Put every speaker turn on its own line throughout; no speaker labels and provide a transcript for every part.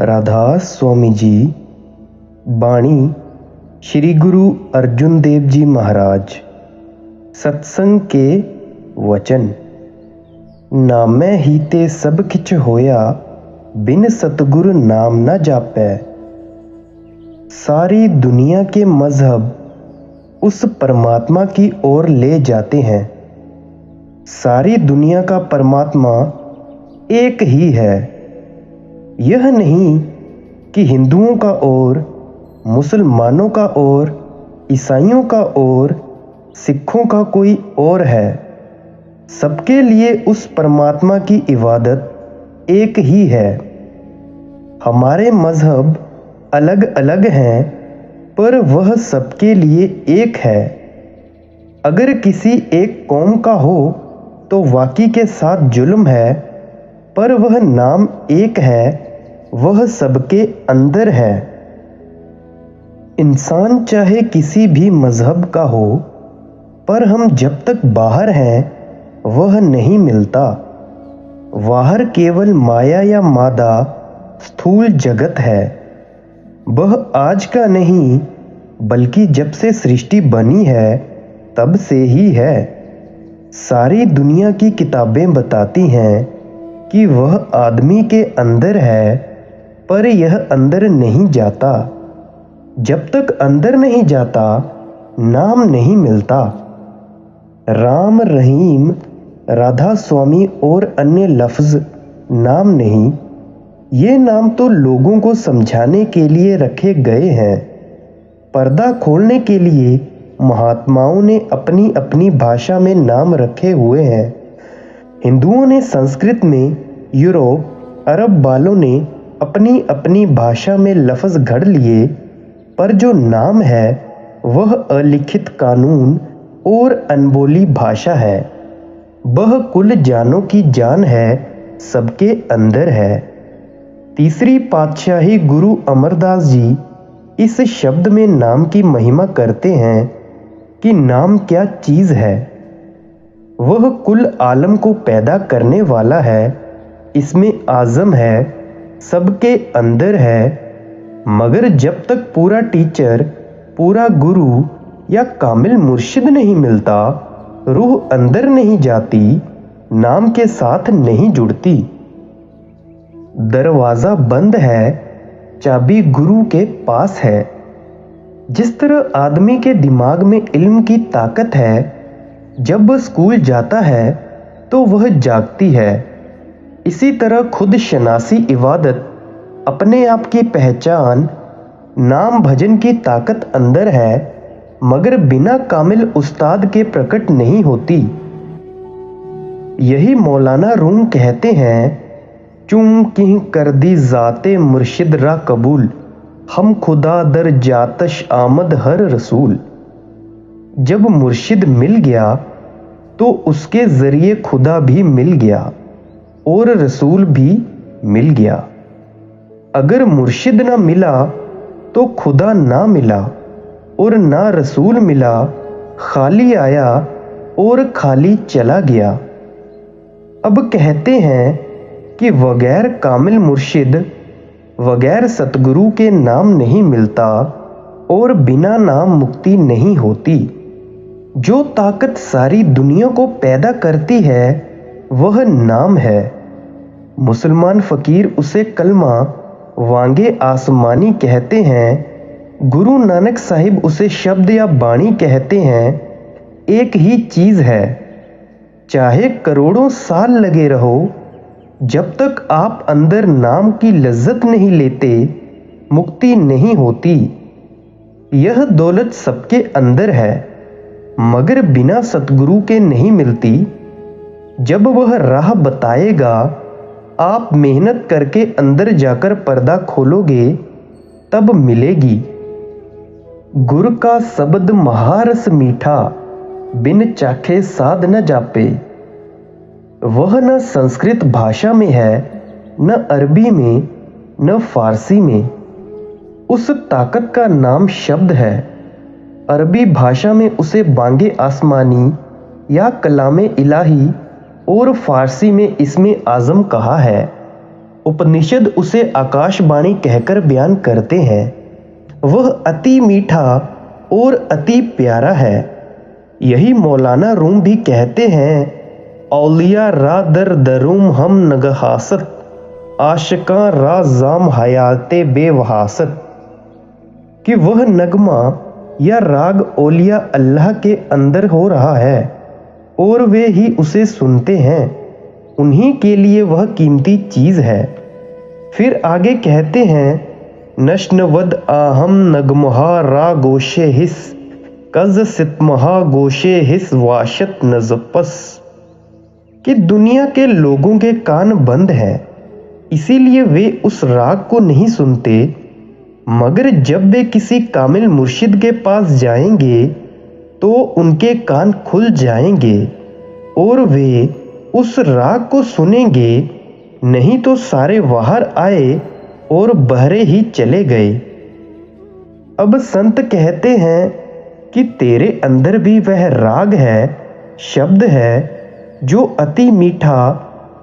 राधा स्वामी जी। बाणी श्री गुरु अर्जुन देव जी महाराज। सत्संग के वचन। नामै ही ते सब किछ होया, बिन सतगुरु नाम न जापै। सारी दुनिया के मजहब उस परमात्मा की ओर ले जाते हैं। सारी दुनिया का परमात्मा एक ही है। यह नहीं कि हिंदुओं का और, मुसलमानों का और, ईसाइयों का और, सिखों का कोई और है। सबके लिए उस परमात्मा की इबादत एक ही है। हमारे मजहब अलग अलग हैं, पर वह सबके लिए एक है। अगर किसी एक कौम का हो तो वाकई के साथ जुल्म है, पर वह नाम एक है, वह सबके अंदर है। इंसान चाहे किसी भी मजहब का हो, पर हम जब तक बाहर हैं वह नहीं मिलता। बाहर केवल माया या मादा स्थूल जगत है। वह आज का नहीं, बल्कि जब से सृष्टि बनी है तब से ही है। सारी दुनिया की किताबें बताती हैं कि वह आदमी के अंदर है, पर यह अंदर नहीं जाता। जब तक अंदर नहीं जाता, नाम नहीं मिलता। राम, रहीम, राधा स्वामी और अन्य लफ्ज नाम नहीं। ये नाम तो लोगों को समझाने के लिए रखे गए हैं। पर्दा खोलने के लिए महात्माओं ने अपनी अपनी भाषा में नाम रखे हुए हैं। हिंदुओं ने संस्कृत में, यूरोप, अरब वालों ने अपनी अपनी भाषा में लफ्ज घड़ लिए, पर जो नाम है वह अलिखित कानून और अनबोली भाषा है। वह कुल जानों की जान है, सबके अंदर है। तीसरी पातशाही गुरु अमरदास जी इस शब्द में नाम की महिमा करते हैं कि नाम क्या चीज है। वह कुल आलम को पैदा करने वाला है। इसमें आज़म है, सबके अंदर है। मगर जब तक पूरा टीचर, पूरा गुरु या कामिल मुर्शिद नहीं मिलता, रूह अंदर नहीं जाती, नाम के साथ नहीं जुड़ती। दरवाजा बंद है, चाबी गुरु के पास है। जिस तरह आदमी के दिमाग में इल्म की ताकत है, जब वह स्कूल जाता है तो वह जागती है। इसी तरह खुद शनासी इबादत, अपने आप की पहचान, नाम भजन की ताकत अंदर है, मगर बिना कामिल उस्ताद के प्रकट नहीं होती। यही मौलाना रूम कहते हैं, चूं किह कर दी जाते मुर्शिद रा कबूल, हम खुदा दर जातश आमद हर रसूल। जब मुर्शिद मिल गया तो उसके जरिए खुदा भी मिल गया और रसूल भी मिल गया। अगर मुर्शिद ना मिला तो खुदा ना मिला और ना रसूल मिला, खाली आया और खाली चला गया। अब कहते हैं कि बगैर कामिल मुर्शिद, बगैर सतगुरु के नाम नहीं मिलता और बिना नाम मुक्ति नहीं होती। जो ताकत सारी दुनिया को पैदा करती है वह नाम है। मुसलमान फकीर उसे कलमा, वांगे आसमानी कहते हैं। गुरु नानक साहिब उसे शब्द या बाणी कहते हैं। एक ही चीज है। चाहे करोड़ों साल लगे रहो, जब तक आप अंदर नाम की लज्जत नहीं लेते, मुक्ति नहीं होती। यह दौलत सबके अंदर है, मगर बिना सतगुरु के नहीं मिलती। जब वह राह बताएगा, आप मेहनत करके अंदर जाकर पर्दा खोलोगे, तब मिलेगी। गुर का शब्द महारस मीठा, बिन चाखे साध न जापे। वह न संस्कृत भाषा में है, न अरबी में, न फारसी में। उस ताकत का नाम शब्द है। अरबी भाषा में उसे बांगे आसमानी या कलामे इलाही और फारसी में इसमें आज़म कहा है। उपनिषद उसे आकाशवाणी कहकर बयान करते हैं। वह अति मीठा और अति प्यारा है। यही मौलाना रूम भी कहते हैं, औलिया रा दर दरूम हम नगहासत, आशिका रा जाम हयाते बेवहासत, कि वह नगमा या राग औलिया अल्लाह के अंदर हो रहा है और वे ही उसे सुनते हैं। उन्हीं के लिए वह कीमती चीज है। फिर आगे कहते हैं, नश्नवद आहम नगमहा रा गोशे हिस, कज सितमहा गोशे हिस वाशत नजपस, कि दुनिया के लोगों के कान बंद हैं, इसीलिए वे उस राग को नहीं सुनते। मगर जब वे किसी कामिल मुर्शिद के पास जाएंगे तो उनके कान खुल जाएंगे और वे उस राग को सुनेंगे, नहीं तो सारे बाहर आए और बहरे ही चले गए। अब संत कहते हैं कि तेरे अंदर भी वह राग है, शब्द है, जो अति मीठा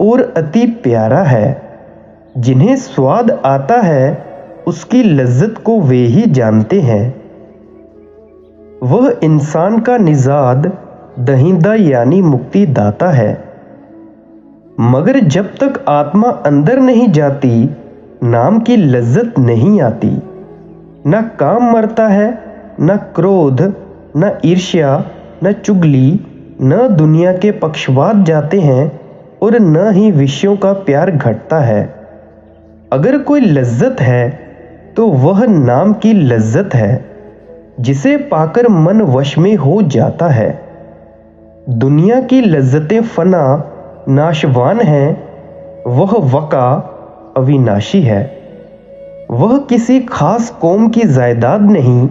और अति प्यारा है। जिन्हें स्वाद आता है उसकी लज्जत को वे ही जानते हैं। वह इंसान का निजाद दहिंदा यानी मुक्ति दाता है। मगर जब तक आत्मा अंदर नहीं जाती, नाम की लज्जत नहीं आती। न काम मरता है, न क्रोध, न ईर्ष्या, न चुगली, न दुनिया के पक्षपात जाते हैं और न ही विषयों का प्यार घटता है। अगर कोई लज्जत है तो वह नाम की लज्जत है, जिसे पाकर मन वश में हो जाता है। दुनिया की लज्जतें फना नाशवान हैं, वह वका अविनाशी है। वह किसी खास कौम की जायदाद नहीं,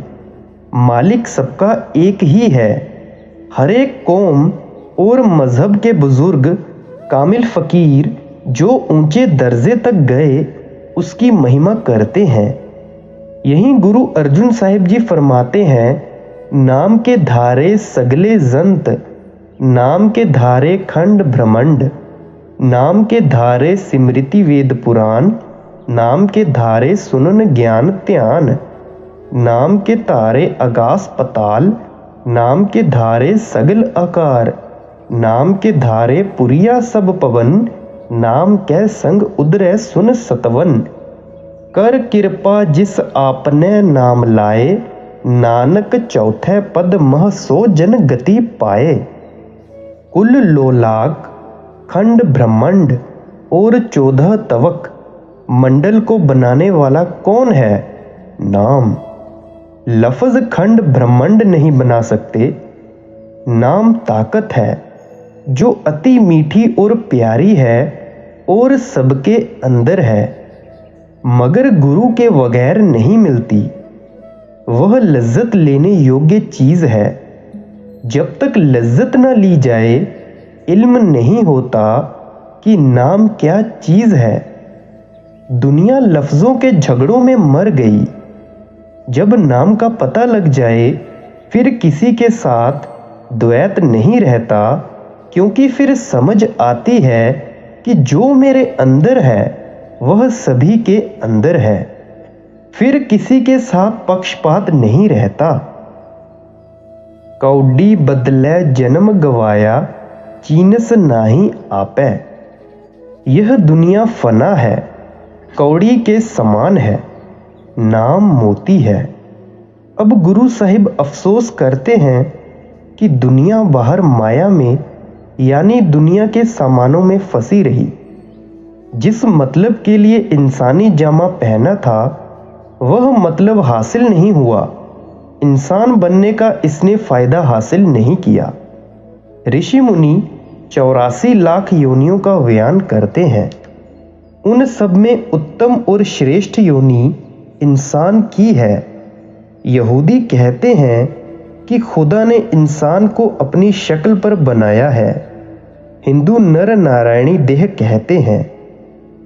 मालिक सबका एक ही है। हर एक कौम और मजहब के बुजुर्ग कामिल फकीर जो ऊंचे दर्जे तक गए उसकी महिमा करते हैं। यही गुरु अर्जुन साहिब जी फरमाते हैं, नाम के धारे सगले जंत, नाम के धारे खंड ब्रह्मंड, नाम के धारे स्मृति वेद पुराण, नाम के धारे सुनन ज्ञान ध्यान, नाम के धारे आकाश पताल, नाम के धारे सगल आकार, नाम के धारे पुरिया सब पवन, नाम कै संग उदरै सुन सतवन, कर कृपा जिस आपने नाम लाए, नानक चौथे पद मह सो जन गति पाए। कुल लोलाक खंड ब्रह्मंड और 14 तवक मंडल को बनाने वाला कौन है? नाम। लफ्ज खंड ब्रह्मंड नहीं बना सकते। नाम ताकत है जो अति मीठी और प्यारी है और सबके अंदर है, मगर गुरु के बगैर नहीं मिलती। वह लज्जत लेने योग्य चीज है। जब तक लज्जत न ली जाए, इल्म नहीं होता कि नाम क्या चीज है। दुनिया लफ्जों के झगड़ों में मर गई। जब नाम का पता लग जाए, फिर किसी के साथ द्वैत नहीं रहता, क्योंकि फिर समझ आती है कि जो मेरे अंदर है वह सभी के अंदर है। फिर किसी के साथ पक्षपात नहीं रहता। कौडी बदले जन्म गवाया, चीनस नाही आपे। यह दुनिया फना है, कौड़ी के समान है, नाम मोती है। अब गुरु साहिब अफसोस करते हैं कि दुनिया बाहर माया में यानी दुनिया के सामानों में फंसी रही। जिस मतलब के लिए इंसानी जामा पहना था वह मतलब हासिल नहीं हुआ। इंसान बनने का इसने फायदा हासिल नहीं किया। ऋषि मुनि 84 लाख योनियों का बयान करते हैं। उन सब में उत्तम और श्रेष्ठ योनि इंसान की है। यहूदी कहते हैं कि खुदा ने इंसान को अपनी शक्ल पर बनाया है। हिंदू नर नारायणी देह कहते हैं।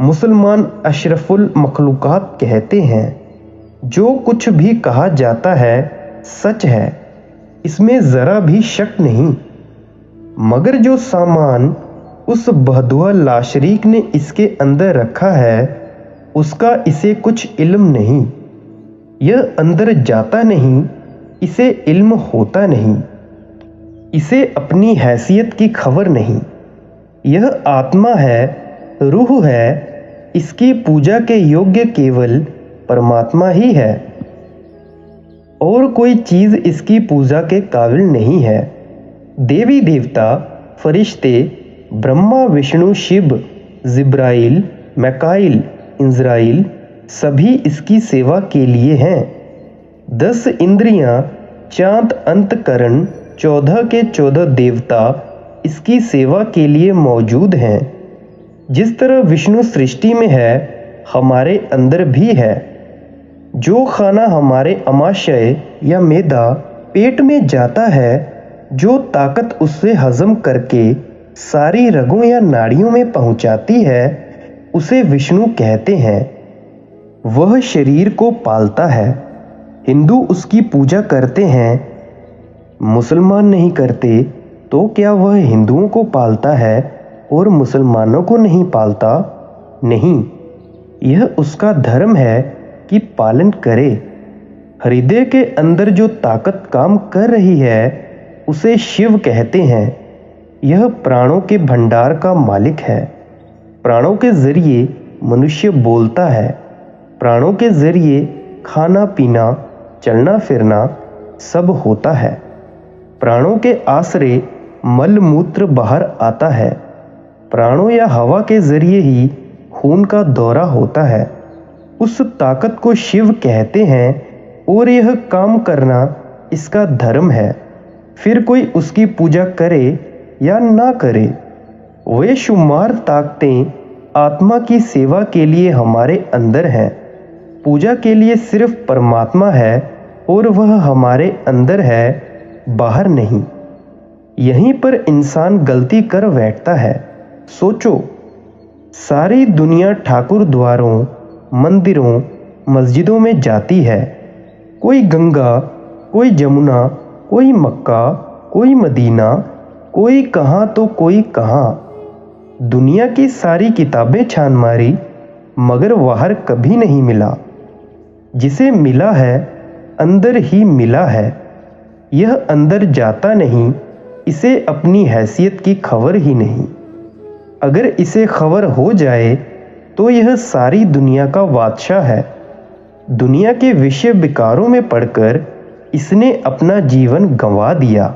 मुसलमान अशरफुल मखलूकात कहते हैं। जो कुछ भी कहा जाता है सच है, इसमें जरा भी शक नहीं। मगर जो सामान उस बहदुआ लाशरीक ने इसके अंदर रखा है उसका इसे कुछ इल्म नहीं। यह अंदर जाता नहीं, इसे इल्म होता नहीं। इसे अपनी हैसियत की खबर नहीं। यह आत्मा है, रूह है, इसकी पूजा के योग्य केवल परमात्मा ही है, और कोई चीज इसकी पूजा के काबिल नहीं है। देवी देवता, फरिश्ते, ब्रह्मा, विष्णु, शिव, जिब्राइल, मैकाइल, इज़राइल सभी इसकी सेवा के लिए हैं। 10 इंद्रियां, चांद, अंतकरण, 14 के 14 देवता इसकी सेवा के लिए मौजूद हैं। जिस तरह विष्णु सृष्टि में है, हमारे अंदर भी है। जो खाना हमारे अमाशय या मैदा पेट में जाता है, जो ताकत उससे हजम करके सारी रगों या नाड़ियों में पहुंचाती है, उसे विष्णु कहते हैं। वह शरीर को पालता है। हिंदू उसकी पूजा करते हैं, मुसलमान नहीं करते, तो क्या वह हिंदुओं को पालता है और मुसलमानों को नहीं पालता? नहीं, यह उसका धर्म है कि पालन करे। हृदय के अंदर जो ताकत काम कर रही है, उसे शिव कहते हैं। यह प्राणों के भंडार का मालिक है। प्राणों के जरिए मनुष्य बोलता है। प्राणों के जरिए खाना पीना, चलना फिरना सब होता है। प्राणों के आश्रय मल मूत्र बाहर आता है। प्राणों या हवा के जरिए ही खून का दौरा होता है। उस ताकत को शिव कहते हैं और यह काम करना इसका धर्म है। फिर कोई उसकी पूजा करे या ना करे, वे शुमार ताकतें आत्मा की सेवा के लिए हमारे अंदर हैं। पूजा के लिए सिर्फ परमात्मा है और वह हमारे अंदर है, बाहर नहीं। यहीं पर इंसान गलती कर बैठता है। सोचो, सारी दुनिया ठाकुर द्वारों, मंदिरों, मस्जिदों में जाती है। कोई गंगा, कोई जमुना, कोई मक्का, कोई मदीना, कोई कहाँ तो कोई कहाँ। दुनिया की सारी किताबें छान मारी, मगर बाहर कभी नहीं मिला। जिसे मिला है, अंदर ही मिला है। यह अंदर जाता नहीं, इसे अपनी हैसियत की खबर ही नहीं। अगर इसे खबर हो जाए तो यह सारी दुनिया का बादशाह है। दुनिया के विषय विकारों में पड़कर इसने अपना जीवन गंवा दिया।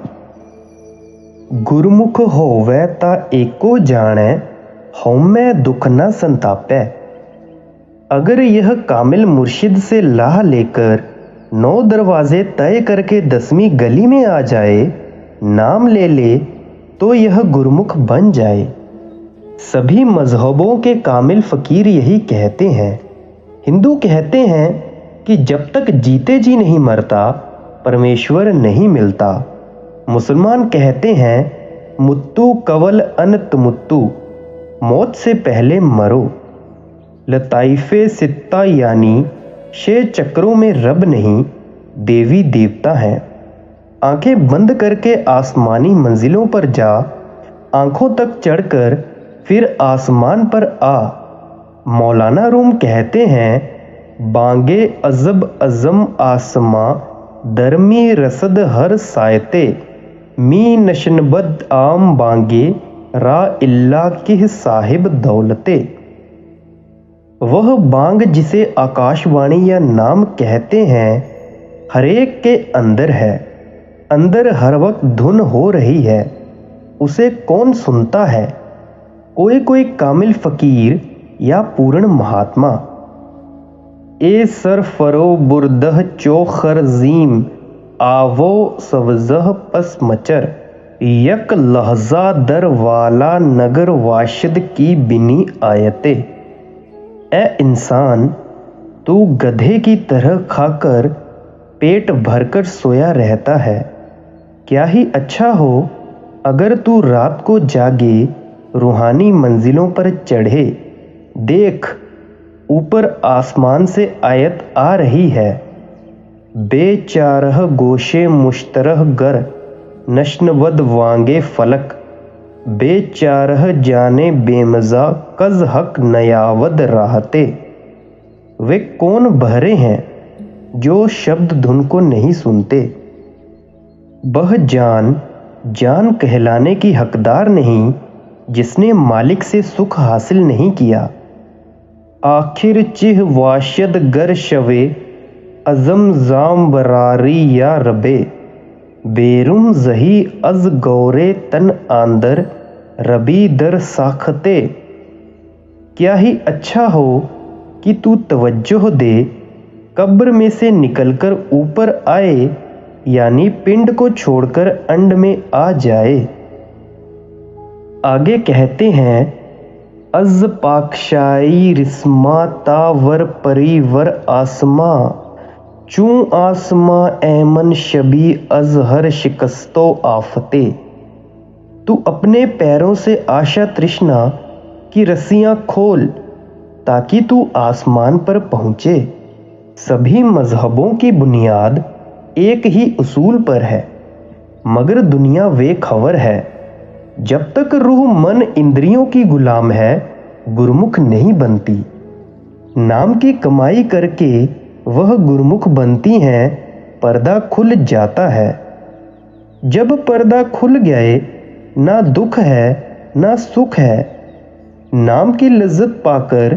गुरमुख होवे ता एको जाने, हौमै दुख न संतापै। अगर यह कामिल मुर्शिद से लाह लेकर 9 दरवाजे तय करके 10वीं गली में आ जाए, नाम ले ले, तो यह गुरमुख बन जाए। सभी मजहबों के कामिल फकीर यही कहते हैं। हिंदू कहते हैं कि जब तक जीते जी नहीं मरता, परमेश्वर नहीं मिलता। मुसलमान कहते हैं मुत्तु कवल अनत मुत्तु, मौत से पहले मरो। लताइफे सित्ता यानी 6 चक्रों में रब नहीं, देवी देवता हैं। आंखें बंद करके आसमानी मंजिलों पर जा, आंखों तक चढ़कर फिर आसमान पर आ। मौलाना रूम कहते हैं बांगे अजब अजम आसमां, दरमी रसद हर सायते, मी नशनबद आम बांगे, रा इल्ला किह साहिब दौलते। वह बांग जिसे आकाशवाणी या नाम कहते हैं, हरेक के अंदर है। अंदर हर वक्त धुन हो रही है, उसे कौन सुनता है? कोई कोई कामिल फकीर या पूर्ण महात्मा। ए सरफरो बुरदह चोखर जीम, आवो सवजह पस मचर, यक लहजा दर वाला नगर वाशिद की बिनी आयते। ए इंसान, तू गधे की तरह खाकर पेट भरकर सोया रहता है। क्या ही अच्छा हो अगर तू रात को जागे, रूहानी मंजिलों पर चढ़े। देख, ऊपर आसमान से आयत आ रही है। बेचारह गोशे मुश्तरह गर, नश्नवद वांगे फलक, बेचारह जाने बेमजा कज हक नयावद राहते। वे कौन बहरे हैं जो शब्द धुन को नहीं सुनते। वह जान जान कहलाने की हकदार नहीं जिसने मालिक से सुख हासिल नहीं किया। आखिर चिह वाशद गर शवे अजम जाम बरारी या रबे, बेरुम जही अज गौरे तन आंदर रबी दर साखते। क्या ही अच्छा हो कि तू तवज्जो दे, कब्र में से निकलकर ऊपर आए, यानी पिंड को छोड़कर अंड में आ जाए। आगे कहते हैं, अज पाकशाई रिस्मा तावर परिवर आसमा, चूं आसमा ऐमन शबी अजहर शिकस्तो आफते। तू अपने पैरों से आशा तृष्णा की रस्सियां खोल ताकि तू आसमान पर पहुंचे। सभी मजहबों की बुनियाद एक ही उसूल पर है, मगर दुनिया बेखबर है। जब तक रूह मन इंद्रियों की गुलाम है, गुरमुख नहीं बनती। नाम की कमाई करके वह गुरमुख बनती हैं, पर्दा खुल जाता है। जब पर्दा खुल गए, ना दुख है ना सुख है। नाम की लज्जत पाकर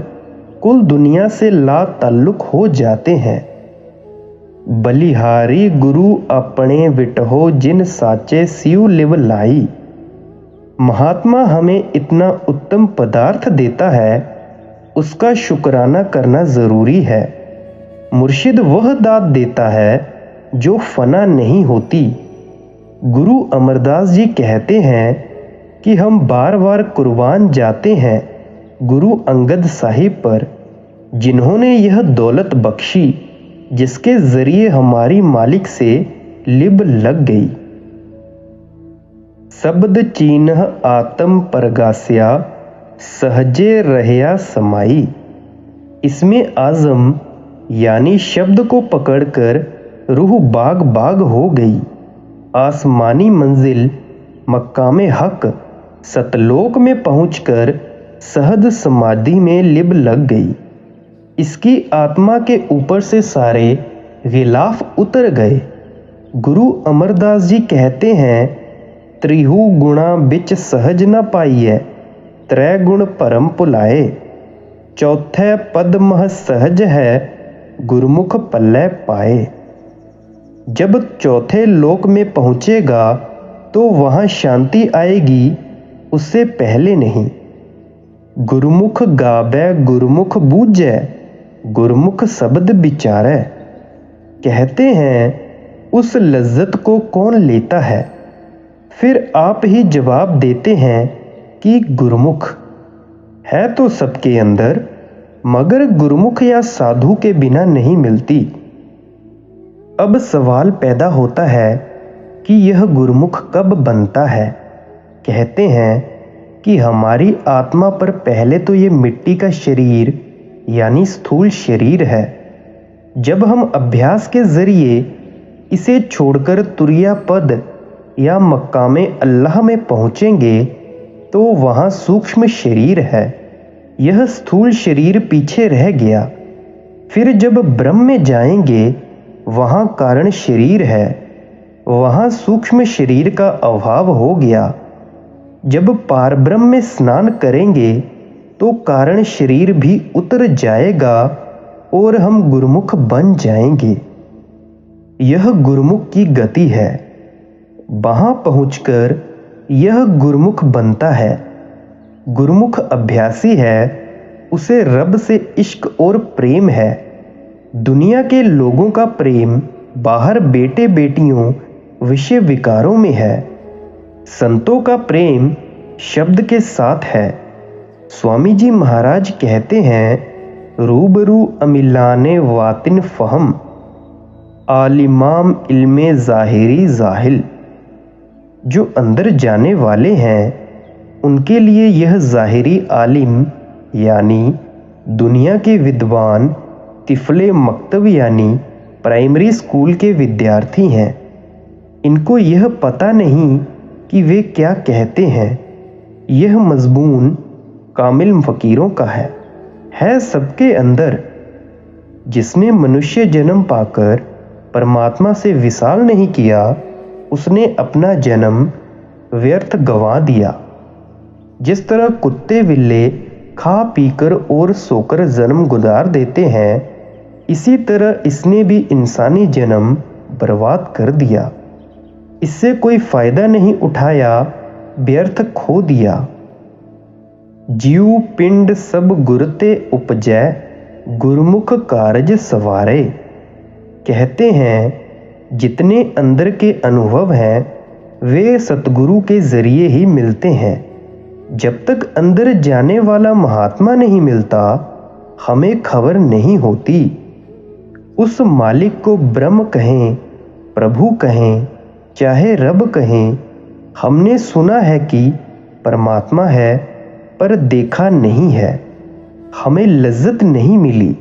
कुल दुनिया से ला ताल्लुक हो जाते हैं। बलिहारी गुरु अपने विटहो जिन साचे सिउ लिव लाई। महात्मा हमें इतना उत्तम पदार्थ देता है, उसका शुक्राना करना जरूरी है। मुर्शिद वह दात देता है जो फना नहीं होती। गुरु अमरदास जी कहते हैं कि हम बार बार कुर्बान जाते हैं गुरु अंगद साहिब पर, जिन्होंने यह दौलत बख्शी जिसके जरिए हमारी मालिक से लिब लग गई। शब्द चीन्ह आत्म परगास्या सहजे रहया समाई। इसमें आजम यानी शब्द को पकड़कर रूह बाग बाग हो गई। आसमानी मंजिल मकाम हक सतलोक में पहुंचकर सहज समाधि में लिब लग गई। इसकी आत्मा के ऊपर से सारे गिलाफ उतर गए। गुरु अमरदास जी कहते हैं, त्रिहु गुणा बिच सहज न पाइए, त्रै गुण परम पुलाए। चौथे पद मह सहज है, गुरमुख पल्ले पाए। जब चौथे लोक में पहुंचेगा तो वहां शांति आएगी, उससे पहले नहीं। गुरमुख गाबै गुरमुख बूझै, गुरमुख शब्द विचारै। कहते हैं, उस लज्जत को कौन लेता है? फिर आप ही जवाब देते हैं कि गुरमुख है तो सबके अंदर, मगर गुरमुख या साधु के बिना नहीं मिलती। अब सवाल पैदा होता है कि यह गुरमुख कब बनता है? कहते हैं कि हमारी आत्मा पर पहले तो ये मिट्टी का शरीर यानी स्थूल शरीर है। जब हम अभ्यास के जरिए इसे छोड़कर तुरिया पद या मकामे अल्लाह में पहुंचेंगे तो वहां सूक्ष्म शरीर है। यह स्थूल शरीर पीछे रह गया। फिर जब ब्रह्म में जाएंगे वहां कारण शरीर है, वहां सूक्ष्म शरीर का अभाव हो गया। जब पारब्रह्म में स्नान करेंगे तो कारण शरीर भी उतर जाएगा और हम गुरमुख बन जाएंगे। यह गुरमुख की गति है। वहां पहुंचकर यह गुरमुख बनता है। गुरमुख अभ्यासी है, उसे रब से इश्क और प्रेम है। दुनिया के लोगों का प्रेम बाहर बेटे बेटियों विषय विकारों में है। संतों का प्रेम शब्द के साथ है। स्वामी जी महाराज कहते हैं, रूबरू अमिलाने वातिन फहम, आलिमाम इल्मे ज़ाहिरी ज़ाहिल। जो अंदर जाने वाले हैं उनके लिए यह ज़ाहिरी आलिम यानी दुनिया के विद्वान तिफले मकतब यानी प्राइमरी स्कूल के विद्यार्थी हैं। इनको यह पता नहीं कि वे क्या कहते हैं। यह मजबून कामिल फ़कीरों का है सबके अंदर। जिसने मनुष्य जन्म पाकर परमात्मा से विशाल नहीं किया, उसने अपना जन्म व्यर्थ गंवा दिया। जिस तरह कुत्ते बिल्ले खा पीकर और सोकर जन्म गुजार देते हैं, इसी तरह इसने भी इंसानी जन्म बर्बाद कर दिया। इससे कोई फायदा नहीं उठाया, व्यर्थ खो दिया। जीव पिंड सब गुरते उपजै, गुरमुख कारज सवारे। कहते हैं जितने अंदर के अनुभव हैं वे सतगुरु के जरिए ही मिलते हैं। जब तक अंदर जाने वाला महात्मा नहीं मिलता, हमें खबर नहीं होती। उस मालिक को ब्रह्म कहें, प्रभु कहें, चाहे रब कहें, हमने सुना है कि परमात्मा है पर देखा नहीं है। हमें लज्जत नहीं मिली।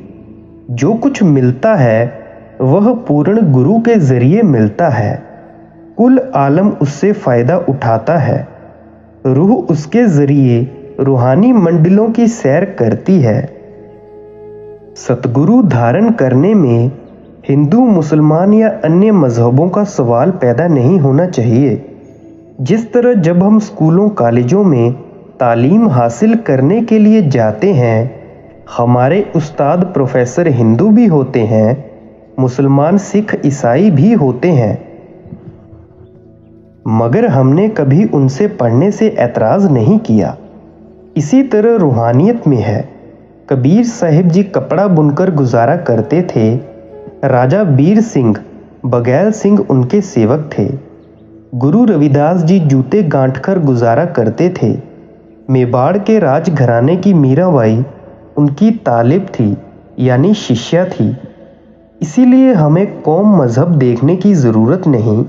जो कुछ मिलता है वह पूर्ण गुरु के जरिए मिलता है। कुल आलम उससे फायदा उठाता है। रूह उसके जरिए रूहानी मंडलों की सैर करती है। सतगुरु धारण करने में हिंदू, मुसलमान या अन्य मजहबों का सवाल पैदा नहीं होना चाहिए। जिस तरह जब हम स्कूलों कॉलेजों में तालीम हासिल करने के लिए जाते हैं, हमारे उस्ताद प्रोफेसर हिंदू भी होते हैं, मुसलमान, सिख, ईसाई भी होते हैं, मगर हमने कभी उनसे पढ़ने से ऐतराज नहीं किया। इसी तरह रूहानियत में है। कबीर साहिब जी कपड़ा बुनकर गुजारा करते थे। राजा बीर सिंह बघेल सिंह उनके सेवक थे। गुरु रविदास जी जूते गांठकर गुजारा करते थे। मेवाड़ के राजघराने की मीराबाई उनकी तालिब थी, यानी शिष्या थी। इसीलिए हमें कौम मजहब देखने की ज़रूरत नहीं,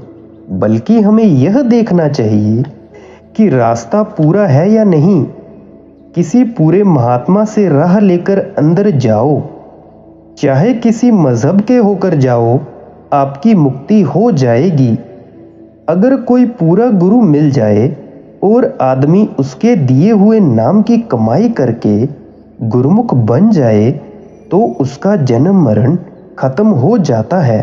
बल्कि हमें यह देखना चाहिए कि रास्ता पूरा है या नहीं। किसी पूरे महात्मा से राह लेकर अंदर जाओ, चाहे किसी मजहब के होकर जाओ, आपकी मुक्ति हो जाएगी। अगर कोई पूरा गुरु मिल जाए और आदमी उसके दिए हुए नाम की कमाई करके गुरुमुख बन जाए, तो उसका जन्म मरण खत्म हो जाता है।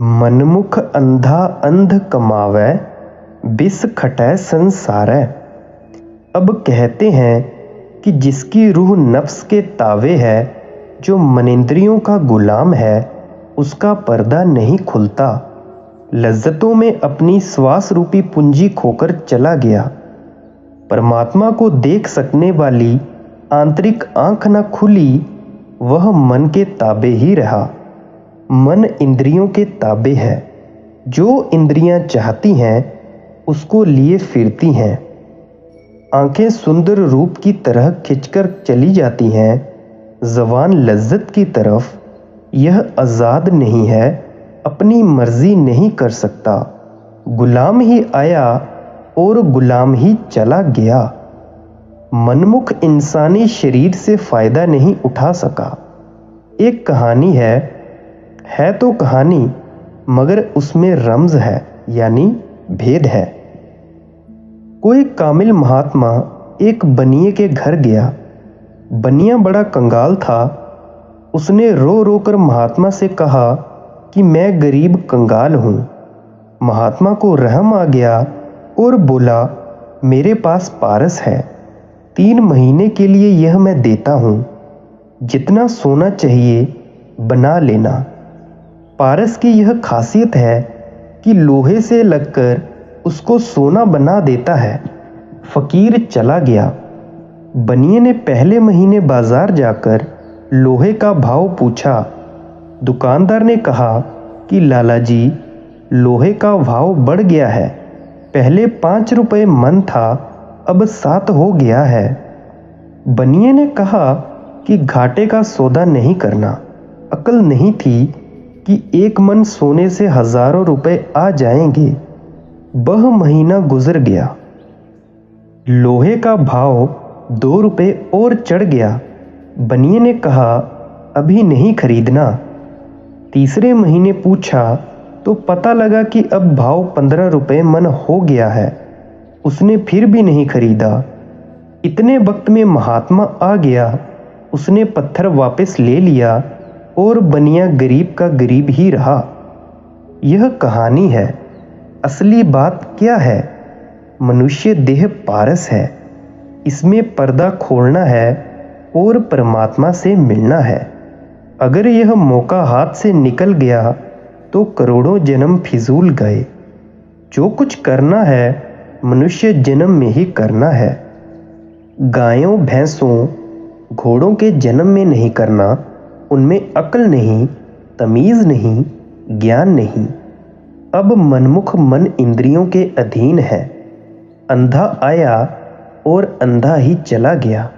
मनमुख अंधा अंध कमावै, बिस खटै संसारै। अब कहते हैं कि जिसकी रूह नफ्स के तावे है, जो मनेंद्रियों का गुलाम है, उसका पर्दा नहीं खुलता। लज्जतों में अपनी श्वास रूपी पूंजी खोकर चला गया। परमात्मा को देख सकने वाली आंतरिक आंख न खुली, वह मन के ताबे ही रहा। मन इंद्रियों के ताबे है। जो इंद्रियां चाहती हैं उसको लिए फिरती हैं। आंखें सुंदर रूप की तरह खिंचकर चली जाती हैं, ज़बान लज्जत की तरफ। यह आज़ाद नहीं है, अपनी मर्जी नहीं कर सकता। गुलाम ही आया और गुलाम ही चला गया। मनमुख इंसानी शरीर से फायदा नहीं उठा सका। एक कहानी है तो कहानी, मगर उसमें रमज है, यानी भेद है। कोई कामिल महात्मा एक बनिए के घर गया। बनिया बड़ा कंगाल था। उसने रो रो कर महात्मा से कहा कि मैं गरीब कंगाल हूँ। महात्मा को रहम आ गया और बोला, मेरे पास पारस है, 3 महीने के लिए यह मैं देता हूँ। जितना सोना चाहिए बना लेना। पारस की यह खासियत है कि लोहे से लगकर उसको सोना बना देता है। फकीर चला गया। बनिए ने पहले महीने बाजार जाकर लोहे का भाव पूछा। दुकानदार ने कहा कि लाला जी, लोहे का भाव बढ़ गया है। पहले 5 रुपए मन था, अब 7 हो गया है। बनिए ने कहा कि घाटे का सौदा नहीं करना। अकल नहीं थी कि 1 मन सोने से हजारों रुपए आ जाएंगे। वह महीना गुजर गया। लोहे का भाव 2 रुपए और चढ़ गया। बनिए ने कहा, अभी नहीं खरीदना। तीसरे महीने पूछा तो पता लगा कि अब भाव 15 रुपए मन हो गया है। उसने फिर भी नहीं खरीदा। इतने वक्त में महात्मा आ गया। उसने पत्थर वापस ले लिया और बनिया गरीब का गरीब ही रहा। यह कहानी है। असली बात क्या है? मनुष्य देह पारस है, इसमें पर्दा खोलना है और परमात्मा से मिलना है। अगर यह मौका हाथ से निकल गया तो करोड़ों जन्म फिजूल गए। जो कुछ करना है मनुष्य जन्म में ही करना है। गायों, भैंसों, घोड़ों के जन्म में नहीं करना। उनमें अक्ल नहीं, तमीज़ नहीं, ज्ञान नहीं। अब मनमुख मन इंद्रियों के अधीन है। अंधा आया और अंधा ही चला गया।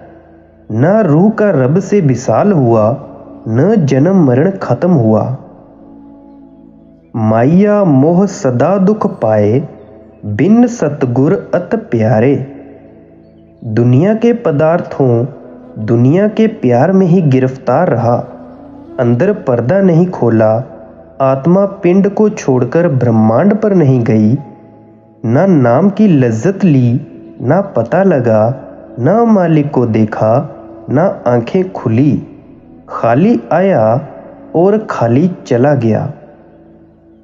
न रूह का रब से विशाल हुआ, न जन्म मरण खत्म हुआ। माया मोह सदा दुख पाए, बिन सतगुर अत प्यारे। दुनिया के पदार्थों, दुनिया के प्यार में ही गिरफ्तार रहा। अंदर पर्दा नहीं खोला। आत्मा पिंड को छोड़कर ब्रह्मांड पर नहीं गई। ना नाम की लज्जत ली, ना पता लगा, ना मालिक को देखा, ना आंखें खुली। खाली आया और खाली चला गया।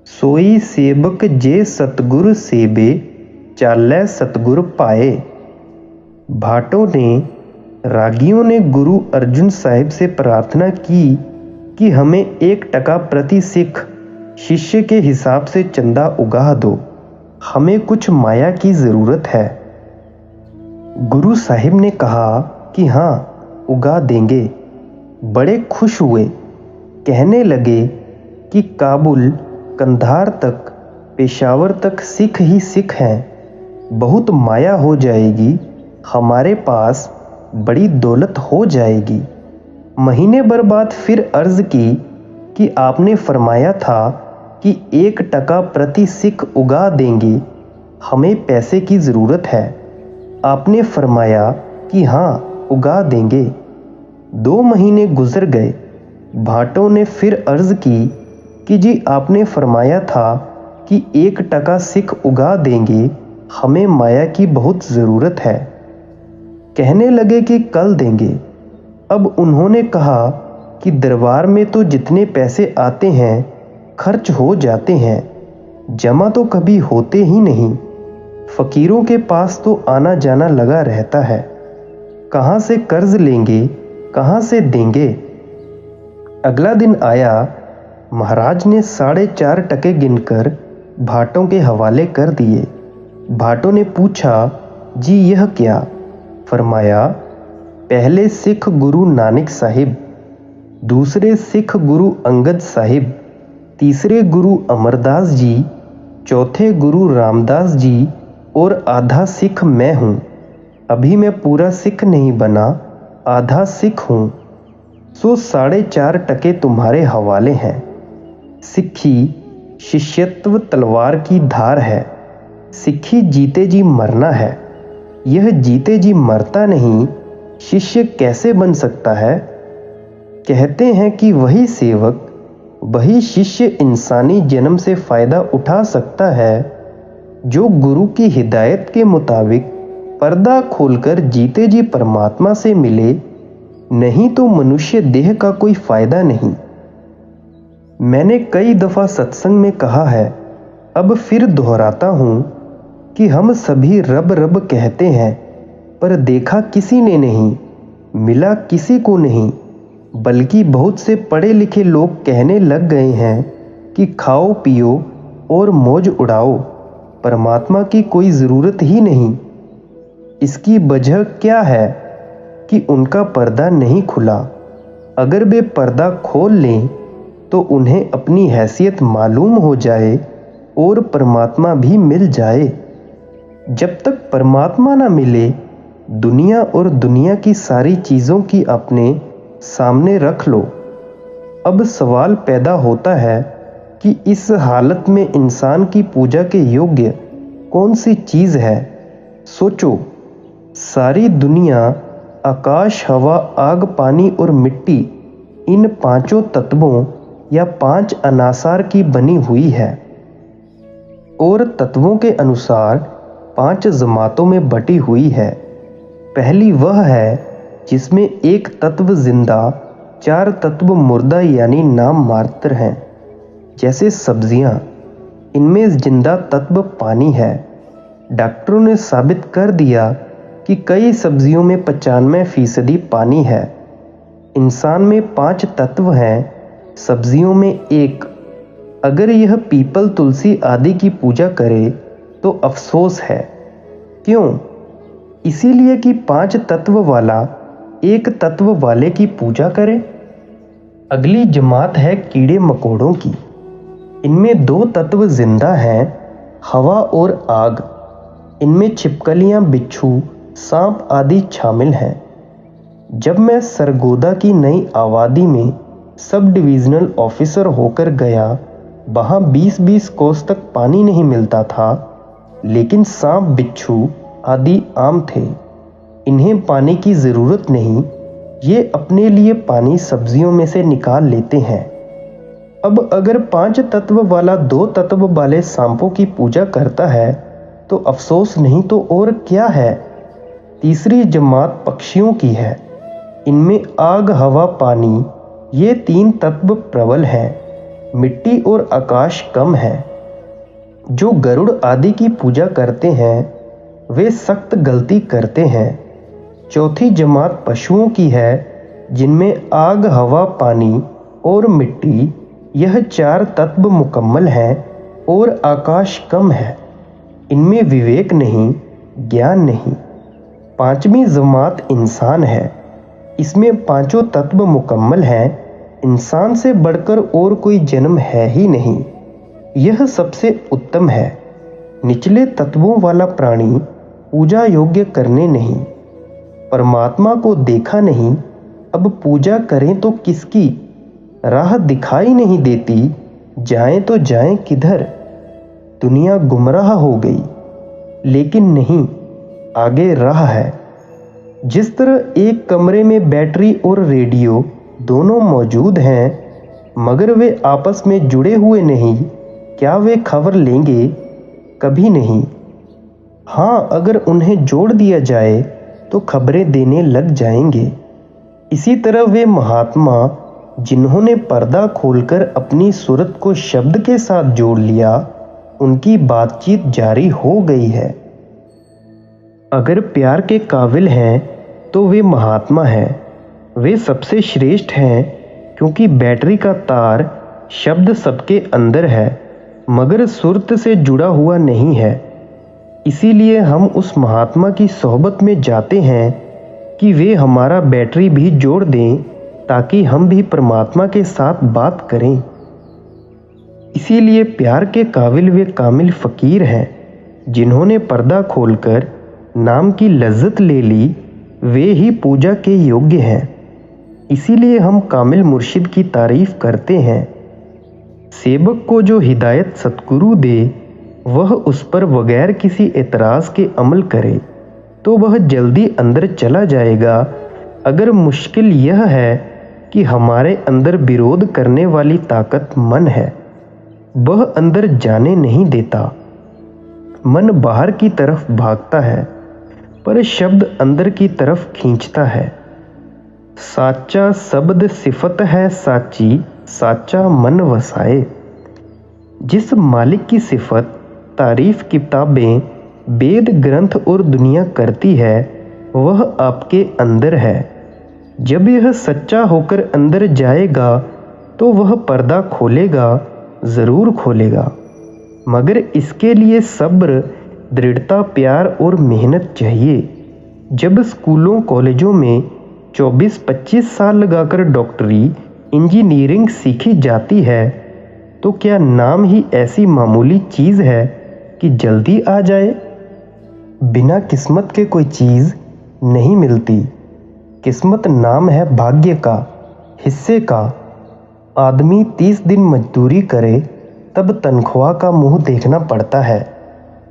सोई सेवक जे सतगुर सेबे, चालै सतगुर पाए। भाटों ने, रागियों ने गुरु अर्जुन साहिब से प्रार्थना की कि हमें 1% प्रति सिख शिष्य के हिसाब से चंदा उगा दो। हमें कुछ माया की ज़रूरत है। गुरु साहिब ने कहा कि हाँ, उगा देंगे। बड़े खुश हुए। कहने लगे कि काबुल, कंधार तक, पेशावर तक सिख ही सिख हैं। बहुत माया हो जाएगी, हमारे पास बड़ी दौलत हो जाएगी। महीने भर बाद फिर अर्ज की कि आपने फरमाया था कि 1% प्रति सिख उगा देंगे, हमें पैसे की ज़रूरत है। आपने फरमाया कि हाँ, उगा देंगे। 2 महीने गुजर गए। भाटों ने फिर अर्ज की कि जी आपने फरमाया था कि 1% सिख उगा देंगे, हमें माया की बहुत ज़रूरत है। कहने लगे कि कल देंगे। अब उन्होंने कहा कि दरबार में तो जितने पैसे आते हैं खर्च हो जाते हैं, जमा तो कभी होते ही नहीं। फ़कीरों के पास तो आना जाना लगा रहता है। कहाँ से कर्ज लेंगे, कहाँ से देंगे। अगला दिन आया। महाराज ने 4.5% गिनकर भाटों के हवाले कर दिए। भाटों ने पूछा, जी यह क्या? फरमाया, पहले सिख गुरु नानक साहिब, दूसरे सिख गुरु अंगद साहिब, तीसरे गुरु अमरदास जी, चौथे गुरु रामदास जी और आधा सिख मैं हूँ। अभी मैं पूरा सिख नहीं बना, आधा सिख हूँ। सो 4.5% तुम्हारे हवाले हैं। सिक्खी शिष्यत्व तलवार की धार है। सिक्खी जीते जी मरना है। यह जीते जी मरता नहीं, शिष्य कैसे बन सकता है? कहते हैं कि वही सेवक, वही शिष्य इंसानी जन्म से फ़ायदा उठा सकता है जो गुरु की हिदायत के मुताबिक पर्दा खोलकर जीते जी परमात्मा से मिले। नहीं तो मनुष्य देह का कोई फ़ायदा नहीं। मैंने कई दफ़ा सत्संग में कहा है, अब फिर दोहराता हूँ कि हम सभी रब रब कहते हैं, पर देखा किसी ने नहीं, मिला किसी को नहीं। बल्कि बहुत से पढ़े लिखे लोग कहने लग गए हैं कि खाओ पियो और मौज उड़ाओ, परमात्मा की कोई ज़रूरत ही नहीं। इसकी वजह क्या है कि उनका पर्दा नहीं खुला। अगर वे पर्दा खोल लें तो उन्हें अपनी हैसियत मालूम हो जाए और परमात्मा भी मिल जाए। जब तक परमात्मा ना मिले, दुनिया और दुनिया की सारी चीज़ों की अपने सामने रख लो। अब सवाल पैदा होता है कि इस हालत में इंसान की पूजा के योग्य कौन सी चीज़ है? सोचो, सारी दुनिया आकाश, हवा, आग, पानी और मिट्टी, इन 5 तत्वों या 5 अनासार की बनी हुई है और तत्वों के अनुसार 5 जमातों में बटी हुई है। पहली वह है जिसमें एक तत्व जिंदा 4 तत्व मुर्दा यानी नाम मात्र हैं। जैसे सब्जियां, इनमें जिंदा तत्व पानी है। डॉक्टरों ने साबित कर दिया कि कई सब्जियों में 95% पानी है। इंसान में 5 तत्व हैं, सब्जियों में 1। अगर यह पीपल, तुलसी आदि की पूजा करे तो अफसोस है। क्यों? इसीलिए कि 5 तत्व वाला 1 तत्व वाले की पूजा करे। अगली जमात है कीड़े मकोड़ों की। इनमें 2 तत्व जिंदा हैं, हवा और आग। इनमें छिपकलियां, बिच्छू, सांप आदि शामिल हैं। जब मैं सरगोदा की नई आबादी में सब डिविजनल ऑफिसर होकर गया, वहां 20-20 कोस तक पानी नहीं मिलता था, लेकिन सांप, बिच्छू आदि आम थे। इन्हें पानी की जरूरत नहीं, ये अपने लिए पानी सब्जियों में से निकाल लेते हैं। अब अगर 5 तत्व वाला 2 तत्व वाले सांपों की पूजा करता है तो अफसोस नहीं तो और क्या है। तीसरी जमात पक्षियों की है। इनमें आग, हवा, पानी, ये 3 तत्व प्रबल हैं। मिट्टी और आकाश कम है। जो गरुड़ आदि की पूजा करते हैं वे सख्त गलती करते हैं। चौथी जमात पशुओं की है, जिनमें आग, हवा, पानी और मिट्टी, यह 4 तत्व मुकम्मल हैं और आकाश कम है। इनमें विवेक नहीं, ज्ञान नहीं। 5वीं जमात इंसान है। इसमें 5 तत्व मुकम्मल हैं। इंसान से बढ़कर और कोई जन्म है ही नहीं। यह सबसे उत्तम है। निचले तत्वों वाला प्राणी पूजा योग्य करने नहीं। परमात्मा को देखा नहीं, अब पूजा करें तो किसकी? राह दिखाई नहीं देती, जाएं तो जाएं किधर? दुनिया गुमराह हो गई, लेकिन नहीं, आगे राह है। जिस तरह एक कमरे में बैटरी और रेडियो दोनों मौजूद हैं, मगर वे आपस में जुड़े हुए नहीं, क्या वे खबर लेंगे? कभी नहीं। हाँ, अगर उन्हें जोड़ दिया जाए तो खबरें देने लग जाएंगे। इसी तरह वे महात्मा जिन्होंने पर्दा खोलकर अपनी सूरत को शब्द के साथ जोड़ लिया, उनकी बातचीत जारी हो गई है। अगर प्यार के काबिल हैं तो वे महात्मा हैं। वे सबसे श्रेष्ठ हैं, क्योंकि बैटरी का तार शब्द सबके अंदर है, मगर सुरत से जुड़ा हुआ नहीं है। इसीलिए हम उस महात्मा की सोहबत में जाते हैं कि वे हमारा बैटरी भी जोड़ दें, ताकि हम भी परमात्मा के साथ बात करें। इसीलिए प्यार के काबिल वे कामिल फ़कीर हैं, जिन्होंने पर्दा खोलकर नाम की लज्जत ले ली, वे ही पूजा के योग्य हैं। इसीलिए हम कामिल मुर्शिद की तारीफ करते हैं। सेवक को जो हिदायत सतगुरु दे, वह उस पर बगैर किसी एतराज़ के अमल करे तो वह जल्दी अंदर चला जाएगा। अगर मुश्किल यह है कि हमारे अंदर विरोध करने वाली ताकत मन है, वह अंदर जाने नहीं देता। मन बाहर की तरफ भागता है, पर शब्द अंदर की तरफ खींचता है। साचा शब्द सिफत है साची, साचा मन वसाए। जिस मालिक की सिफत तारीफ किताबें, वेद ग्रंथ और दुनिया करती है, वह आपके अंदर है। जब यह सच्चा होकर अंदर जाएगा तो वह पर्दा खोलेगा, ज़रूर खोलेगा, मगर इसके लिए सब्र, दृढ़ता, प्यार और मेहनत चाहिए। जब स्कूलों कॉलेजों में 24-25 साल लगाकर डॉक्टरी, इंजीनियरिंग सीखी जाती है, तो क्या नाम ही ऐसी मामूली चीज़ है कि जल्दी आ जाए? बिना किस्मत के कोई चीज़ नहीं मिलती। किस्मत नाम है भाग्य का, हिस्से का। आदमी 30 दिन मजदूरी करे तब तनख्वाह का मुंह देखना पड़ता है,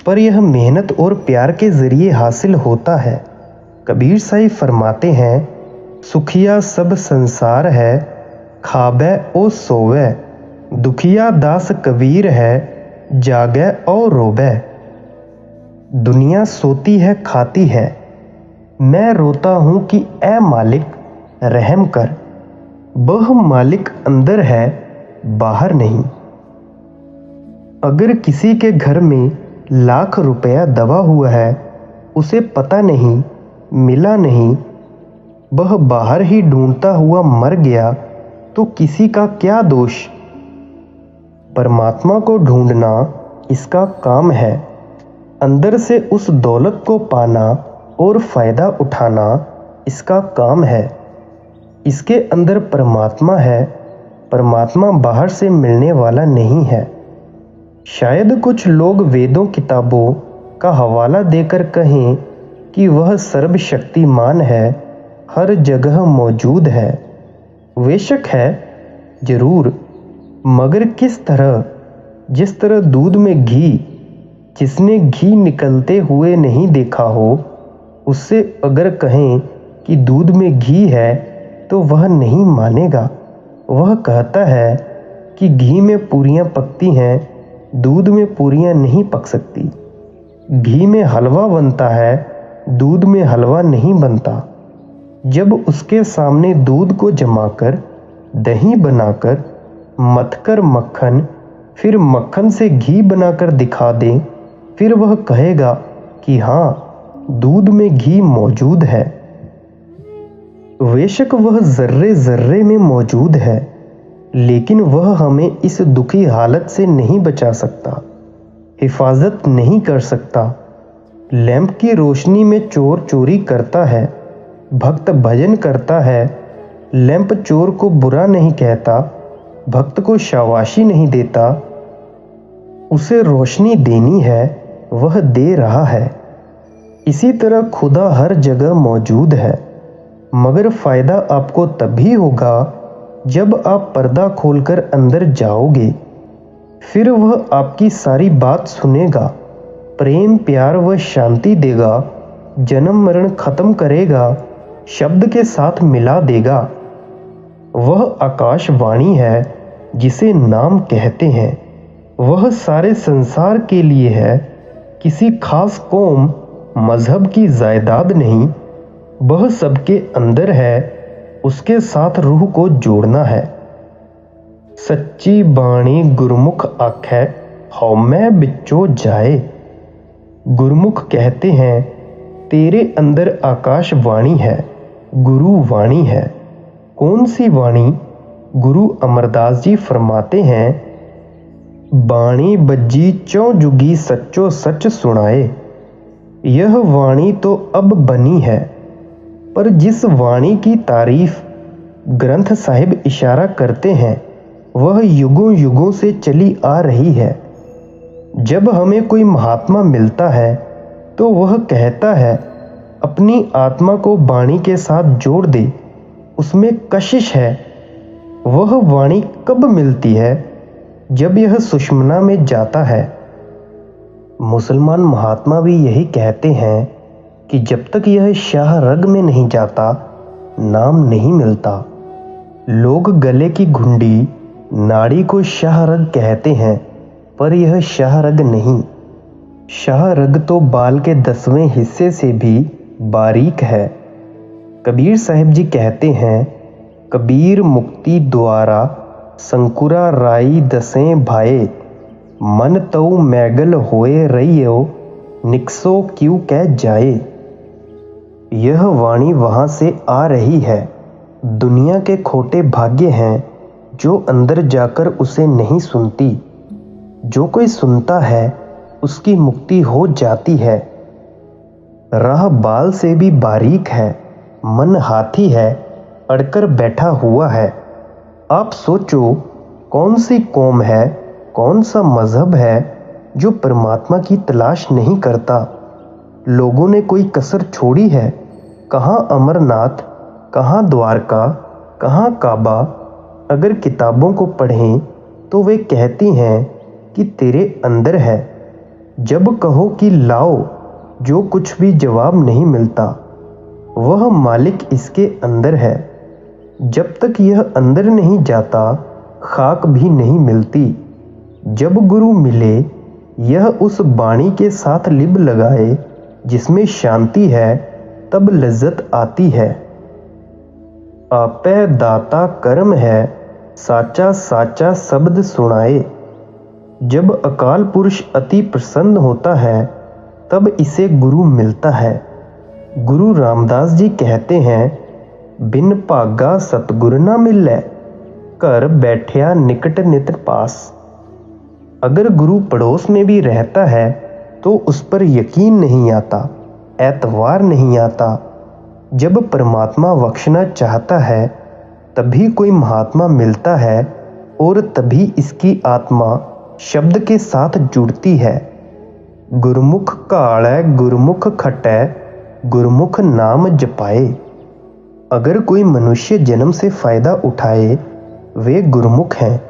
पर यह मेहनत और प्यार के जरिए हासिल होता है। कबीर साहिब फरमाते हैं, सुखिया सब संसार है, खाबै ओ सोवै। दुखिया दास कबीर है, जागै और रोबै। दुनिया सोती है, खाती है, मैं रोता हूँ कि ऐ मालिक रहम कर। वह मालिक अंदर है, बाहर नहीं। अगर किसी के घर में लाख रुपया दबा हुआ है, उसे पता नहीं, मिला नहीं, वह बाहर ही ढूंढता हुआ मर गया, तो किसी का क्या दोष। परमात्मा को ढूंढना इसका काम है। अंदर से उस दौलत को पाना और फायदा उठाना इसका काम है। इसके अंदर परमात्मा है, परमात्मा बाहर से मिलने वाला नहीं है। शायद कुछ लोग वेदों किताबों का हवाला देकर कहें कि वह सर्वशक्तिमान है, हर जगह मौजूद है। बेशक है, जरूर, मगर किस तरह? जिस तरह दूध में घी, जिसने घी निकलते हुए नहीं देखा हो, उससे अगर कहें कि दूध में घी है तो वह नहीं मानेगा। वह कहता है कि घी में पूरियां पकती हैं, दूध में पूरियां नहीं पक सकती। घी में हलवा बनता है, दूध में हलवा नहीं बनता। जब उसके सामने दूध को जमाकर, दही बनाकर, मथकर मक्खन, फिर मक्खन से घी बनाकर दिखा दें, फिर वह कहेगा कि हाँ, दूध में घी मौजूद है। बेशक वह जर्रे जर्रे में मौजूद है, लेकिन वह हमें इस दुखी हालत से नहीं बचा सकता, हिफाजत नहीं कर सकता। लैंप की रोशनी में चोर चोरी करता है, भक्त भजन करता है। लैंप चोर को बुरा नहीं कहता, भक्त को शाबाशी नहीं देता। उसे रोशनी देनी है, वह दे रहा है। इसी तरह खुदा हर जगह मौजूद है, मगर फायदा आपको तभी होगा जब आप पर्दा खोलकर अंदर जाओगे। फिर वह आपकी सारी बात सुनेगा, प्रेम प्यार व शांति देगा, जन्म मरण खत्म करेगा, शब्द के साथ मिला देगा। वह आकाशवाणी है जिसे नाम कहते हैं। वह सारे संसार के लिए है, किसी खास कौम मजहब की जायदाद नहीं। वह सबके अंदर है, उसके साथ रूह को जोड़ना है। सच्ची बाणी गुरमुख आखै, हौमै बिचो जाए। गुरमुख कहते हैं तेरे अंदर आकाशवाणी है, गुरु वाणी है। कौन सी वाणी? गुरु अमरदास जी फरमाते हैं, बाणी बज्जी चौं जुगी सच्चो सच सुनाए। यह वाणी तो अब बनी है, पर जिस वाणी की तारीफ ग्रंथ साहिब इशारा करते हैं, वह युगों युगों से चली आ रही है। जब हमें कोई महात्मा मिलता है तो वह कहता है, अपनी आत्मा को वाणी के साथ जोड़ दे, उसमें कशिश है। वह वाणी कब मिलती है? जब यह सुषुम्ना में जाता है। मुसलमान महात्मा भी यही कहते हैं कि जब तक यह शाह रग में नहीं जाता, नाम नहीं मिलता। लोग गले की घुंडी, नाड़ी को शाह रग कहते हैं, पर यह शाह रग नहीं। शाह रग तो बाल के 10वें हिस्से से भी बारीक है। कबीर साहिब जी कहते हैं, कबीर मुक्ति द्वारा संकुरा राई दसें भाए, मन तऊ मैगल होए रहियो, निकसो क्यों कह जाए। यह वाणी वहां से आ रही है। दुनिया के खोटे भाग्य हैं जो अंदर जाकर उसे नहीं सुनती। जो कोई सुनता है उसकी मुक्ति हो जाती है। राह बाल से भी बारीक है, मन हाथी है, अड़कर बैठा हुआ है। आप सोचो, कौन सी कौम है, कौन सा मजहब है जो परमात्मा की तलाश नहीं करता। लोगों ने कोई कसर छोड़ी है? कहाँ अमरनाथ, कहाँ द्वारका, कहाँ काबा। अगर किताबों को पढ़ें तो वे कहती हैं कि तेरे अंदर है। जब कहो कि लाओ, जो कुछ भी जवाब नहीं मिलता। वह मालिक इसके अंदर है। जब तक यह अंदर नहीं जाता, खाक भी नहीं मिलती। जब गुरु मिले, यह उस बाणी के साथ लिब लगाए जिसमें शांति है, तब लज्जत आती है। आपै दाता कर्म है, साचा साचा शब्द सुनाए। जब अकाल पुरुष अति प्रसन्न होता है तब इसे गुरु मिलता है। गुरु रामदास जी कहते हैं, बिन भागा सतगुर ना मिलै, घर बैठया निकट नित पास। अगर गुरु पड़ोस में भी रहता है तो उस पर यकीन नहीं आता, एतवार नहीं आता। जब परमात्मा बख्शना चाहता है तभी कोई महात्मा मिलता है और तभी इसकी आत्मा शब्द के साथ जुड़ती है। गुरमुख घालै गुरमुख खटै, गुरमुख नाम जपाए। अगर कोई मनुष्य जन्म से फायदा उठाए वे गुरमुख हैं।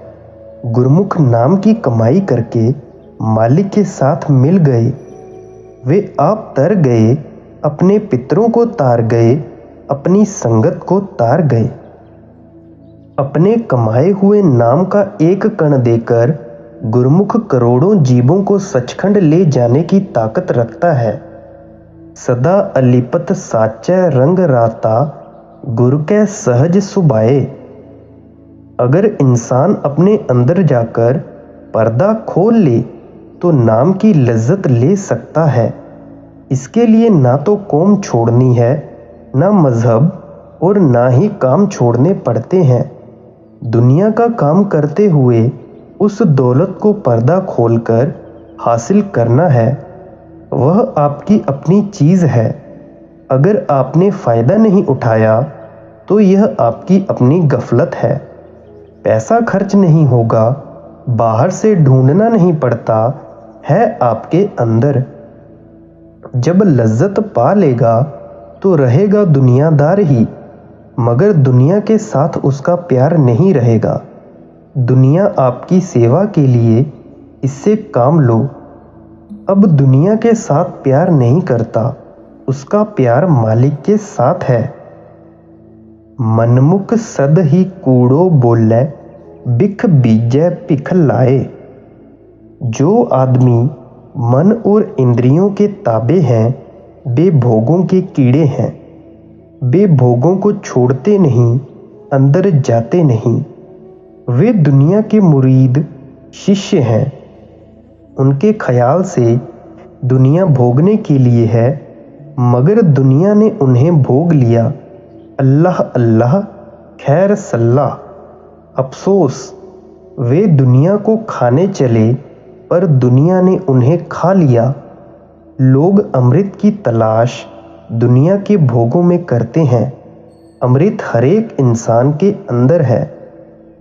गुरमुख नाम की कमाई करके मालिक के साथ मिल गए। वे आप तर गए, अपने पितरों को तार गए, अपनी संगत को तार गए। अपने कमाए हुए नाम का एक कण देकर गुरमुख करोड़ों जीवों को सचखंड ले जाने की ताकत रखता है। सदा अलिपत साचै रंग राता, गुरु कै सहज सुभाए। अगर इंसान अपने अंदर जाकर पर्दा खोल ले तो नाम की लज्जत ले सकता है। इसके लिए ना तो कौम छोड़नी है, ना मजहब और ना ही काम छोड़ने पड़ते हैं। दुनिया का काम करते हुए उस दौलत को पर्दा खोलकर हासिल करना है। वह आपकी अपनी चीज़ है। अगर आपने फ़ायदा नहीं उठाया तो यह आपकी अपनी गफलत है। पैसा खर्च नहीं होगा, बाहर से ढूंढना नहीं पड़ता, है आपके अंदर। जब लज्जत पा लेगा तो रहेगा दुनियादार ही, मगर दुनिया के साथ उसका प्यार नहीं रहेगा। दुनिया आपकी सेवा के लिए, इससे काम लो। अब दुनिया के साथ प्यार नहीं करता, उसका प्यार मालिक के साथ है। मनमुख सद ही कूड़ो बोलै, बिख बीजै भिख लाए। जो आदमी मन और इंद्रियों के ताबे हैं वे भोगों के कीड़े हैं। वे भोगों को छोड़ते नहीं, अंदर जाते नहीं। वे दुनिया के मुरीद शिष्य हैं। उनके ख्याल से दुनिया भोगने के लिए है, मगर दुनिया ने उन्हें भोग लिया। अल्लाह अल्लाह खैर सल्लाह। अफसोस, वे दुनिया को खाने चले पर दुनिया ने उन्हें खा लिया। लोग अमृत की तलाश दुनिया के भोगों में करते हैं। अमृत हर एक इंसान के अंदर है।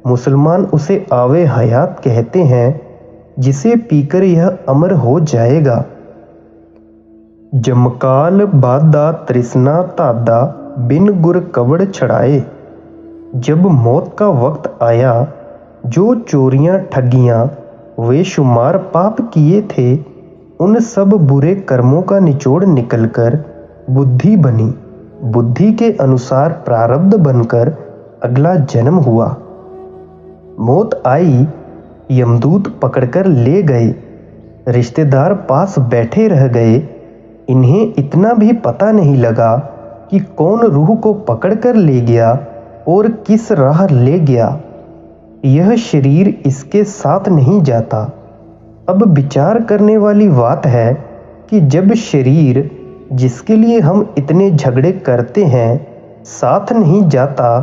मुसलमान उसे आवे हयात कहते हैं, जिसे पीकर यह अमर हो जाएगा। जमकाल बादा तृष्णा तादा, बिन गुर कवड़ छड़ाए। जब मौत का वक्त आया, जो चोरियां ठगियां वे शुमार पाप किए थे, उन सब बुरे कर्मों का निचोड़ निकलकर बुद्धि बनी। बुद्धि के अनुसार प्रारब्ध बनकर अगला जन्म हुआ। मौत आई, यमदूत पकड़कर ले गए। रिश्तेदार पास बैठे रह गए। इन्हें इतना भी पता नहीं लगा कि कौन रूह को पकड़कर ले गया और किस राह ले गया। यह शरीर इसके साथ नहीं जाता। अब विचार करने वाली बात है कि जब शरीर जिसके लिए हम इतने झगड़े करते हैं साथ नहीं जाता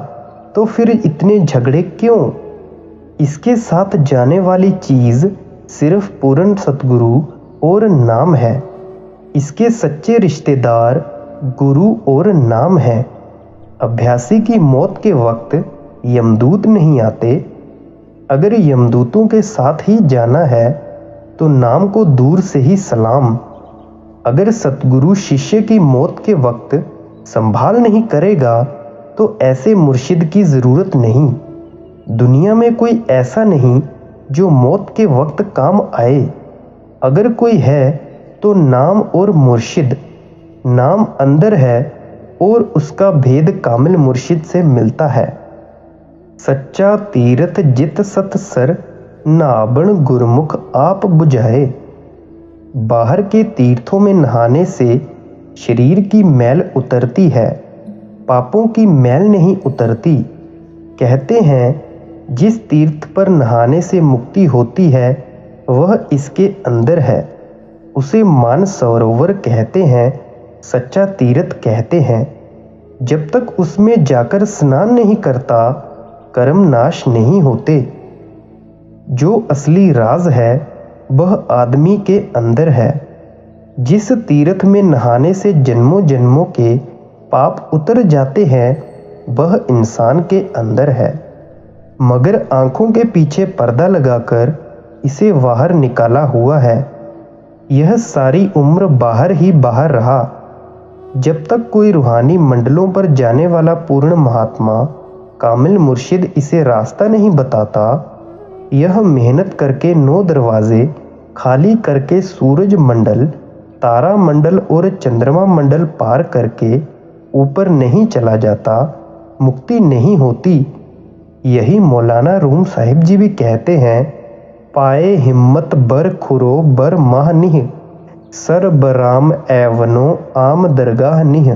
तो फिर इतने झगड़े क्यों? इसके साथ जाने वाली चीज़ सिर्फ पूर्ण सतगुरु और नाम है। इसके सच्चे रिश्तेदार गुरु और नाम है। अभ्यासी की मौत के वक्त यमदूत नहीं आते। अगर यमदूतों के साथ ही जाना है तो नाम को दूर से ही सलाम। अगर सतगुरु शिष्य की मौत के वक्त संभाल नहीं करेगा तो ऐसे मुर्शिद की ज़रूरत नहीं। दुनिया में कोई ऐसा नहीं जो मौत के वक्त काम आए। अगर कोई है तो नाम और मुर्शिद। नाम अंदर है और उसका भेद कामिल मुर्शिद से मिलता है। सच्चा तीरथ जित सतसर, नाबण गुरमुख आप बुझाए। बाहर के तीर्थों में नहाने से शरीर की मैल उतरती है। पापों की मैल नहीं उतरती। कहते हैं जिस तीर्थ पर नहाने से मुक्ति होती है वह इसके अंदर है। उसे मानसरोवर कहते हैं, सच्चा तीर्थ कहते हैं। जब तक उसमें जाकर स्नान नहीं करता कर्म नाश नहीं होते। जो असली राज है वह आदमी के अंदर है। जिस तीर्थ में नहाने से जन्मों जन्मों के पाप उतर जाते हैं वह इंसान के अंदर है, मगर आंखों के पीछे पर्दा लगाकर इसे बाहर निकाला हुआ है। यह सारी उम्र बाहर ही बाहर रहा। जब तक कोई रूहानी मंडलों पर जाने वाला पूर्ण महात्मा कामिल मुर्शिद इसे रास्ता नहीं बताता, यह मेहनत करके 9 दरवाजे खाली करके सूरज मंडल, तारा मंडल और चंद्रमा मंडल पार करके ऊपर नहीं चला जाता, मुक्ति नहीं होती। यही मौलाना रूम साहिब जी भी कहते हैं, पाए हिम्मत बर खुरो बर माह निह, सर बराम एवनो आम दरगाह निह।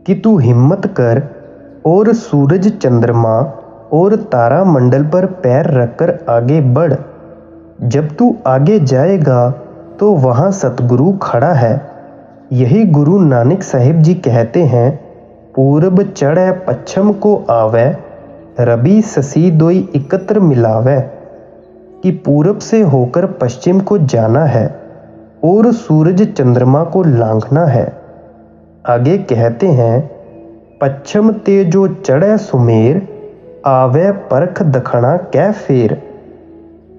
कि तू हिम्मत कर और सूरज चंद्रमा और तारा मंडल पर पैर रखकर आगे बढ़। जब तू आगे जाएगा तो वहाँ सतगुरु खड़ा है। यही गुरु नानक साहिब जी कहते हैं, पूरब चढ़े पश्चिम को आवे, रबी ससी दोई एकत्र मिलावे। कि पूरब से होकर पश्चिम को जाना है और सूरज चंद्रमा को लांघना है। आगे कहते हैं, पश्चिम ते जो चढ़े सुमेर, आवे परख दखना कै फेर।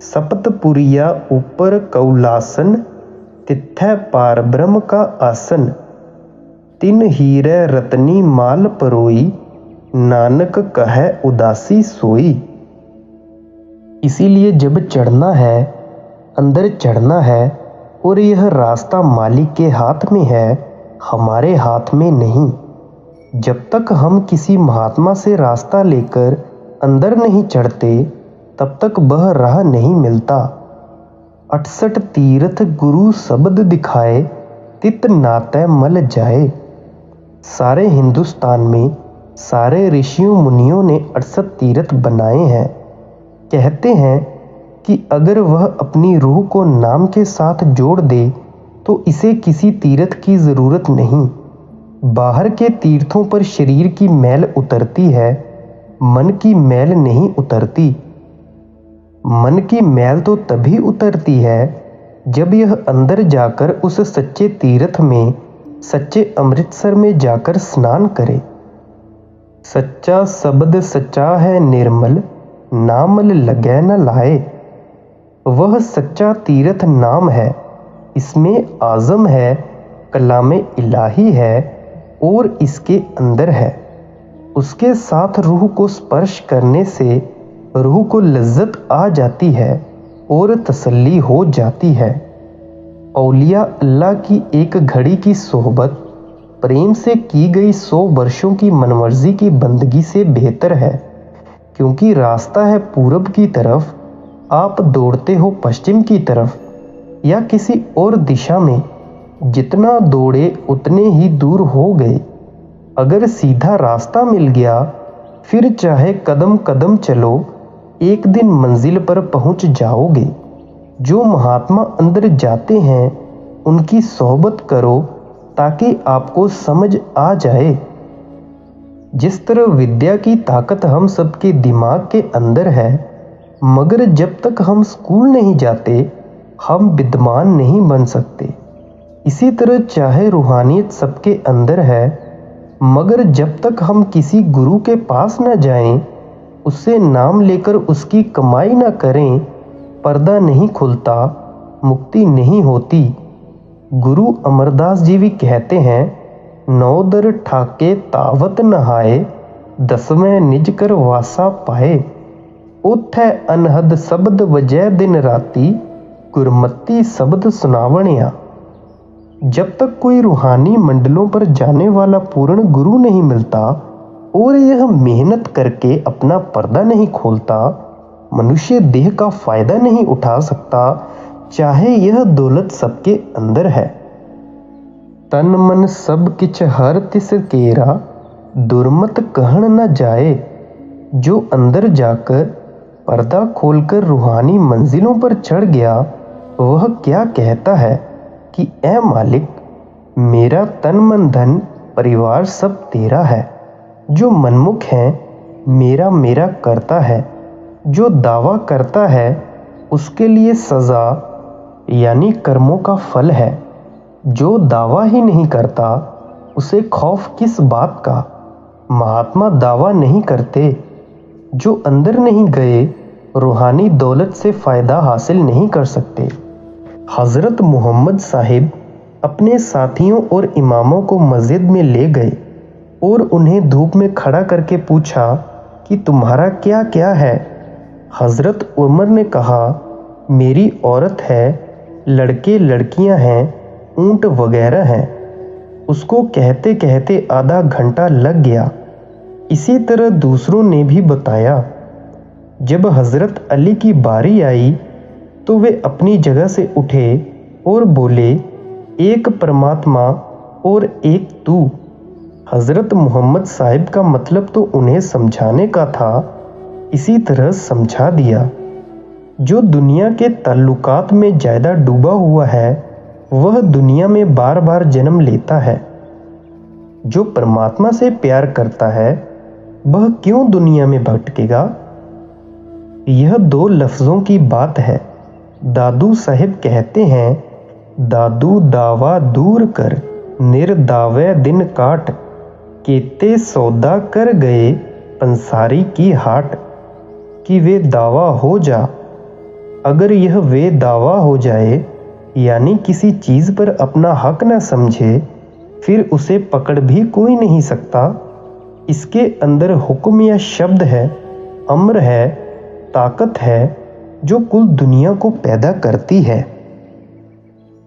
सप्तपुरिया ऊपर कौलासन, तिथै पार ब्रह्म का आसन। तिन हीरे रतनी माल परोई, नानक कहे उदासी सोई। इसीलिए जब चढ़ना है, अंदर चढ़ना है, और यह रास्ता मालिक के हाथ में है, हमारे हाथ में नहीं। जब तक हम किसी महात्मा से रास्ता लेकर अंदर नहीं चढ़ते तब तक वह राह नहीं मिलता। 68 तीर्थ गुरु शब्द दिखाए, तित नाते मल जाए। सारे हिंदुस्तान में सारे ऋषियों मुनियों ने 68 तीर्थ बनाए हैं। कहते हैं कि अगर वह अपनी रूह को नाम के साथ जोड़ दे तो इसे किसी तीर्थ की जरूरत नहीं। बाहर के तीर्थों पर शरीर की मैल उतरती है, मन की मैल नहीं उतरती। मन की मैल तो तभी उतरती है जब यह अंदर जाकर उस सच्चे तीर्थ में, सच्चे अमृतसर में जाकर स्नान करे। सच्चा शब्द सच्चा है निर्मल, नामल लगे न लाए। वह सच्चा तीर्थ नाम है, इसमें आज़म है, कलामे इलाही है और इसके अंदर है। उसके साथ रूह को स्पर्श करने से रूह को लज्जत आ जाती है और तसल्ली हो जाती है। औलिया अल्लाह की एक घड़ी की सोहबत प्रेम से की गई 100 वर्षों की मनमर्जी की बंदगी से बेहतर है, क्योंकि रास्ता है पूरब की तरफ, आप दौड़ते हो पश्चिम की तरफ या किसी और दिशा में। जितना दौड़े उतने ही दूर हो गए। अगर सीधा रास्ता मिल गया फिर चाहे कदम कदम चलो, एक दिन मंजिल पर पहुंच जाओगे। जो महात्मा अंदर जाते हैं उनकी सोहबत करो ताकि आपको समझ आ जाए। जिस तरह विद्या की ताकत हम सबके दिमाग के अंदर है, मगर जब तक हम स्कूल नहीं जाते हम विद्वान नहीं बन सकते। इसी तरह चाहे रूहानियत सबके अंदर है, मगर जब तक हम किसी गुरु के पास न जाएं, उससे नाम लेकर उसकी कमाई न करें, पर्दा नहीं खुलता, मुक्ति नहीं होती। गुरु अमरदास जी भी कहते हैं, 9 दर ठाके तावत नहाए, 10वें निज कर वासा पाए। उठै अनहद शब्द वजह दिन राती, गुरमती शब्द सुनावणिया। जब तक कोई रूहानी मंडलों पर जाने वाला पूर्ण गुरु नहीं मिलता और यह मेहनत करके अपना पर्दा नहीं खोलता, मनुष्य देह का फायदा नहीं उठा सकता, चाहे यह दौलत सबके अंदर है। तन मन सब किछ हर तिस केरा, दुर्मत कहन न जाए। जो अंदर जाकर पर्दा खोलकर रूहानी मंजिलों पर चढ़ गया, वह क्या कहता है कि ऐ मालिक, मेरा तन मन धन परिवार सब तेरा है। जो मनमुख है मेरा मेरा करता है। जो दावा करता है उसके लिए सजा यानी कर्मों का फल है। जो दावा ही नहीं करता उसे खौफ किस बात का। महात्मा दावा नहीं करते। जो अंदर नहीं गए रूहानी दौलत से फ़ायदा हासिल नहीं कर सकते। हज़रत मोहम्मद साहिब अपने साथियों और इमामों को मस्जिद में ले गए और उन्हें धूप में खड़ा करके पूछा कि तुम्हारा क्या क्या है। हज़रत उमर ने कहा, मेरी औरत है, लड़के लड़कियां हैं, ऊंट वगैरह हैं। उसको कहते कहते आधा घंटा लग गया। इसी तरह दूसरों ने भी बताया। जब हज़रत अली की बारी आई तो वे अपनी जगह से उठे और बोले, एक परमात्मा और एक तू। हज़रत मोहम्मद साहिब का मतलब तो उन्हें समझाने का था, इसी तरह समझा दिया। जो दुनिया के ताल्लुकात में ज़्यादा डूबा हुआ है वह दुनिया में बार बार जन्म लेता है। जो परमात्मा से प्यार करता है वह क्यों दुनिया में भटकेगा। यह दो लफ्ज़ों की बात है। दादू साहिब कहते हैं, दादू दावा दूर कर निर्दावे दिन काट, केते सौदा कर गए पंसारी की हाट। कि वे दावा हो जा। अगर यह वे दावा हो जाए यानी किसी चीज़ पर अपना हक न समझे, फिर उसे पकड़ भी कोई नहीं सकता। इसके अंदर हुक्म या शब्द है, अम्र है, ताकत है जो कुल दुनिया को पैदा करती है।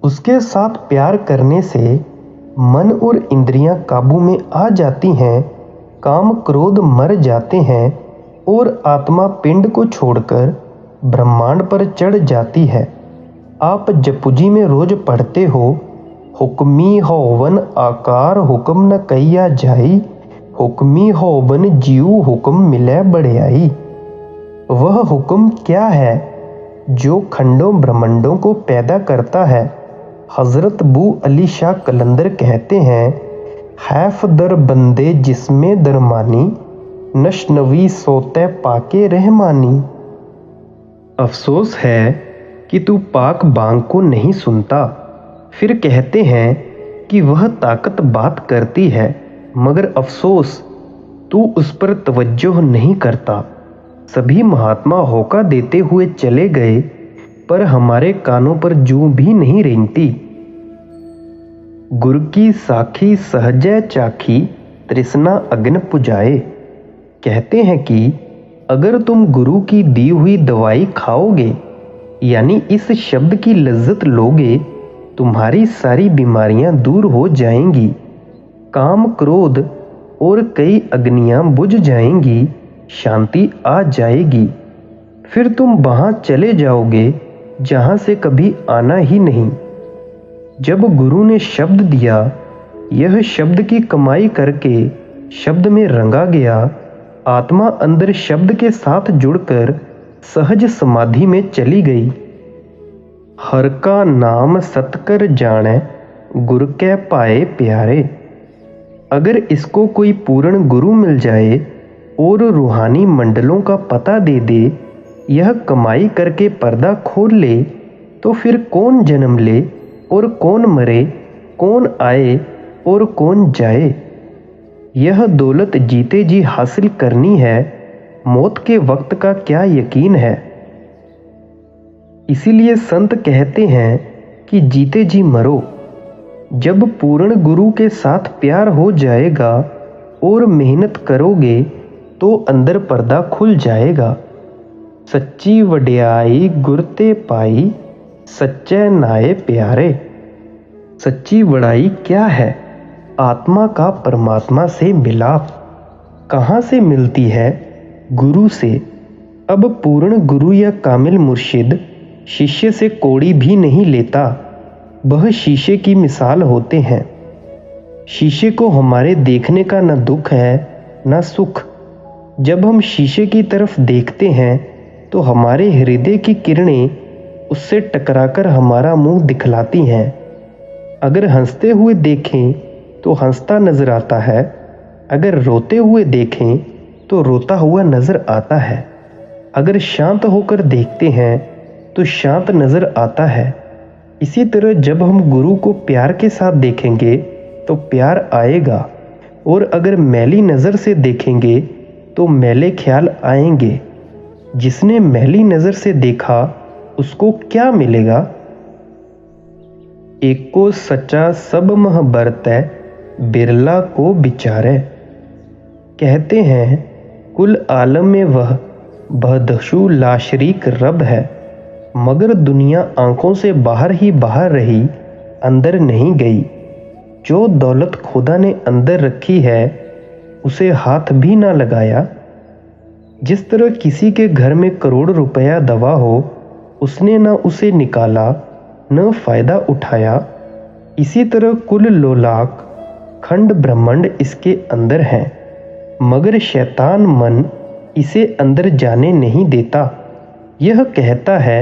उसके साथ प्यार करने से मन और इंद्रियां काबू में आ जाती हैं, काम क्रोध मर जाते हैं और आत्मा पिंड को छोड़कर ब्रह्मांड पर चढ़ जाती है। आप जपुजी में रोज पढ़ते हो, हुक्मी होवन आकार हुक्म न कहिया जाई, हुक्मी होवन जीव हुक्म मिले बढ़ियाई। वह हुक्म क्या है जो खंडों ब्रह्मांडों को पैदा करता है। हज़रत बू अली शाह कलंदर कहते हैं, हैफ दर बंदे जिसमें दरमानी, नशनवी सोते पाके रहमानी। अफसोस है कि तू पाक बांग को नहीं सुनता। फिर कहते हैं कि वह ताकत बात करती है, मगर अफसोस तू उस पर तवज्जो नहीं करता। सभी महात्मा होका देते हुए चले गए, पर हमारे कानों पर जूं भी नहीं रेंगती। गुर की साखी सहजै चाखी, तृष्णा अग्न पुजाए। कहते हैं कि अगर तुम गुरु की दी हुई दवाई खाओगे यानी इस शब्द की लज्जत लोगे, तुम्हारी सारी बीमारियां दूर हो जाएंगी, काम क्रोध और कई अग्नियां बुझ जाएंगी, शांति आ जाएगी। फिर तुम वहां चले जाओगे जहां से कभी आना ही नहीं। जब गुरु ने शब्द दिया, यह शब्द की कमाई करके शब्द में रंगा गया। आत्मा अंदर शब्द के साथ जुड़कर सहज समाधि में चली गई। हर का नाम सतकर जाने, गुर के पाए प्यारे। अगर इसको कोई पूर्ण गुरु मिल जाए और रूहानी मंडलों का पता दे दे, यह कमाई करके पर्दा खोल ले, तो फिर कौन जन्म ले और कौन मरे, कौन आए और कौन जाए। यह दौलत जीते जी हासिल करनी है, मौत के वक्त का क्या यकीन है। इसीलिए संत कहते हैं कि जीते जी मरो। जब पूर्ण गुरु के साथ प्यार हो जाएगा और मेहनत करोगे तो अंदर पर्दा खुल जाएगा। सच्ची वड्याई गुरते पाई, सच्चे नाए प्यारे। सच्ची वड़ाई क्या है? आत्मा का परमात्मा से मिलाप। कहाँ से मिलती है? गुरु से। अब पूर्ण गुरु या कामिल मुर्शिद शिष्य से कौड़ी भी नहीं लेता, वह शीशे की मिसाल होते हैं। शीशे को हमारे देखने का न दुख है न सुख। जब हम शीशे की तरफ देखते हैं तो हमारे हृदय की किरणें उससे टकराकर हमारा मुंह दिखलाती हैं। अगर हंसते हुए देखें तो हंसता नजर आता है, अगर रोते हुए देखें तो रोता हुआ नजर आता है। अगर शांत होकर देखते हैं तो शांत नजर आता है। इसी तरह जब हम गुरु को प्यार के साथ देखेंगे तो प्यार आएगा, और अगर मैली नज़र से देखेंगे तो मैले ख्याल आएंगे। जिसने मैली नज़र से देखा उसको क्या मिलेगा? एक को सच्चा सब मह बरतै, बिरला को बिचारे। कहते हैं कुल आलम में वह बदशु लाशरीक रब है, मगर दुनिया आंखों से बाहर ही बाहर रही, अंदर नहीं गई। जो दौलत खुदा ने अंदर रखी है उसे हाथ भी ना लगाया। जिस तरह किसी के घर में करोड़ रुपया दवा हो, उसने न उसे निकाला न फायदा उठाया, इसी तरह कुल लोलाक खंड ब्रह्मांड इसके अंदर हैं, मगर शैतान मन इसे अंदर जाने नहीं देता। यह कहता है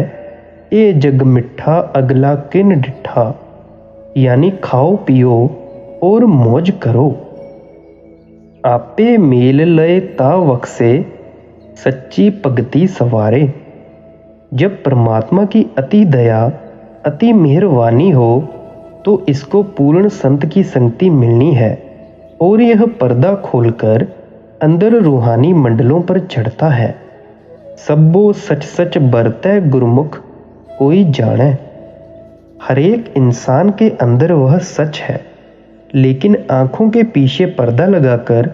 ए जग मिठा अगला किन डिठा, यानी खाओ पियो और मौज करो। आपे मेल लय ता वक्से, सच्ची भगति सवारे। जब परमात्मा की अति दया अति मेहरबानी हो तो इसको पूर्ण संत की संगति मिलनी है, और यह पर्दा खोलकर अंदर रूहानी मंडलों पर चढ़ता है। सब्बो सच सच बरतै गुरमुख कोई जाने। हरेक इंसान के अंदर वह सच है, लेकिन आंखों के पीछे पर्दा लगाकर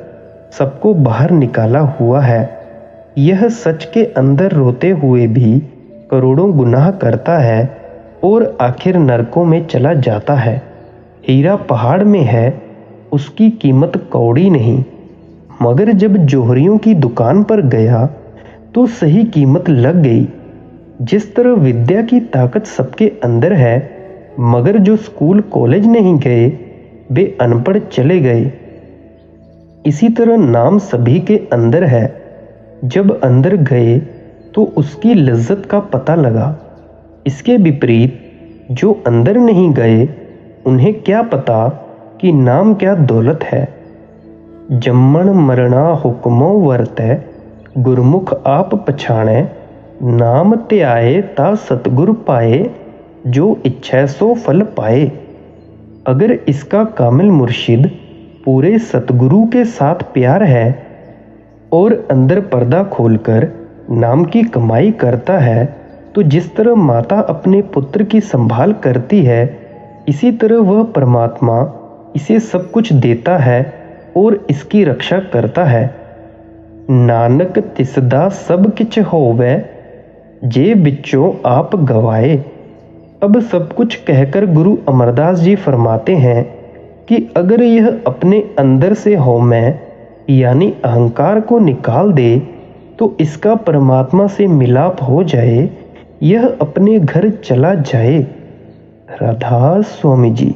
सबको बाहर निकाला हुआ है। यह सच के अंदर रोते हुए भी करोड़ों गुनाह करता है और आखिर नरकों में चला जाता है। हीरा पहाड़ में है, उसकी कीमत कौड़ी नहीं, मगर जब जौहरियों की दुकान पर गया तो सही कीमत लग गई। जिस तरह विद्या की ताकत सबके अंदर है, मगर जो स्कूल कॉलेज नहीं गए वे अनपढ़ चले गए, इसी तरह नाम सभी के अंदर है। जब अंदर गए तो उसकी लज्जत का पता लगा। इसके विपरीत जो अंदर नहीं गए उन्हें क्या पता कि नाम क्या दौलत है। जम्मण मरना हुक्मों वर्तै, गुरमुख आप पछाणै। नाम त्याए ता सतगुर पाए, जो इच्छा सो फल पाए। अगर इसका कामिल मुर्शिद पूरे सतगुरु के साथ प्यार है और अंदर पर्दा खोलकर नाम की कमाई करता है, तो जिस तरह माता अपने पुत्र की संभाल करती है, इसी तरह वह परमात्मा इसे सब कुछ देता है और इसकी रक्षा करता है। नानक तिसदा सब किछ होवे, जे बिचों आप गवाए। अब सब कुछ कहकर गुरु अमरदास जी फरमाते हैं कि अगर यह अपने अंदर से हौमै यानी अहंकार को निकाल दे तो इसका परमात्मा से मिलाप हो जाए, यह अपने घर चला जाए। राधा स्वामी जी।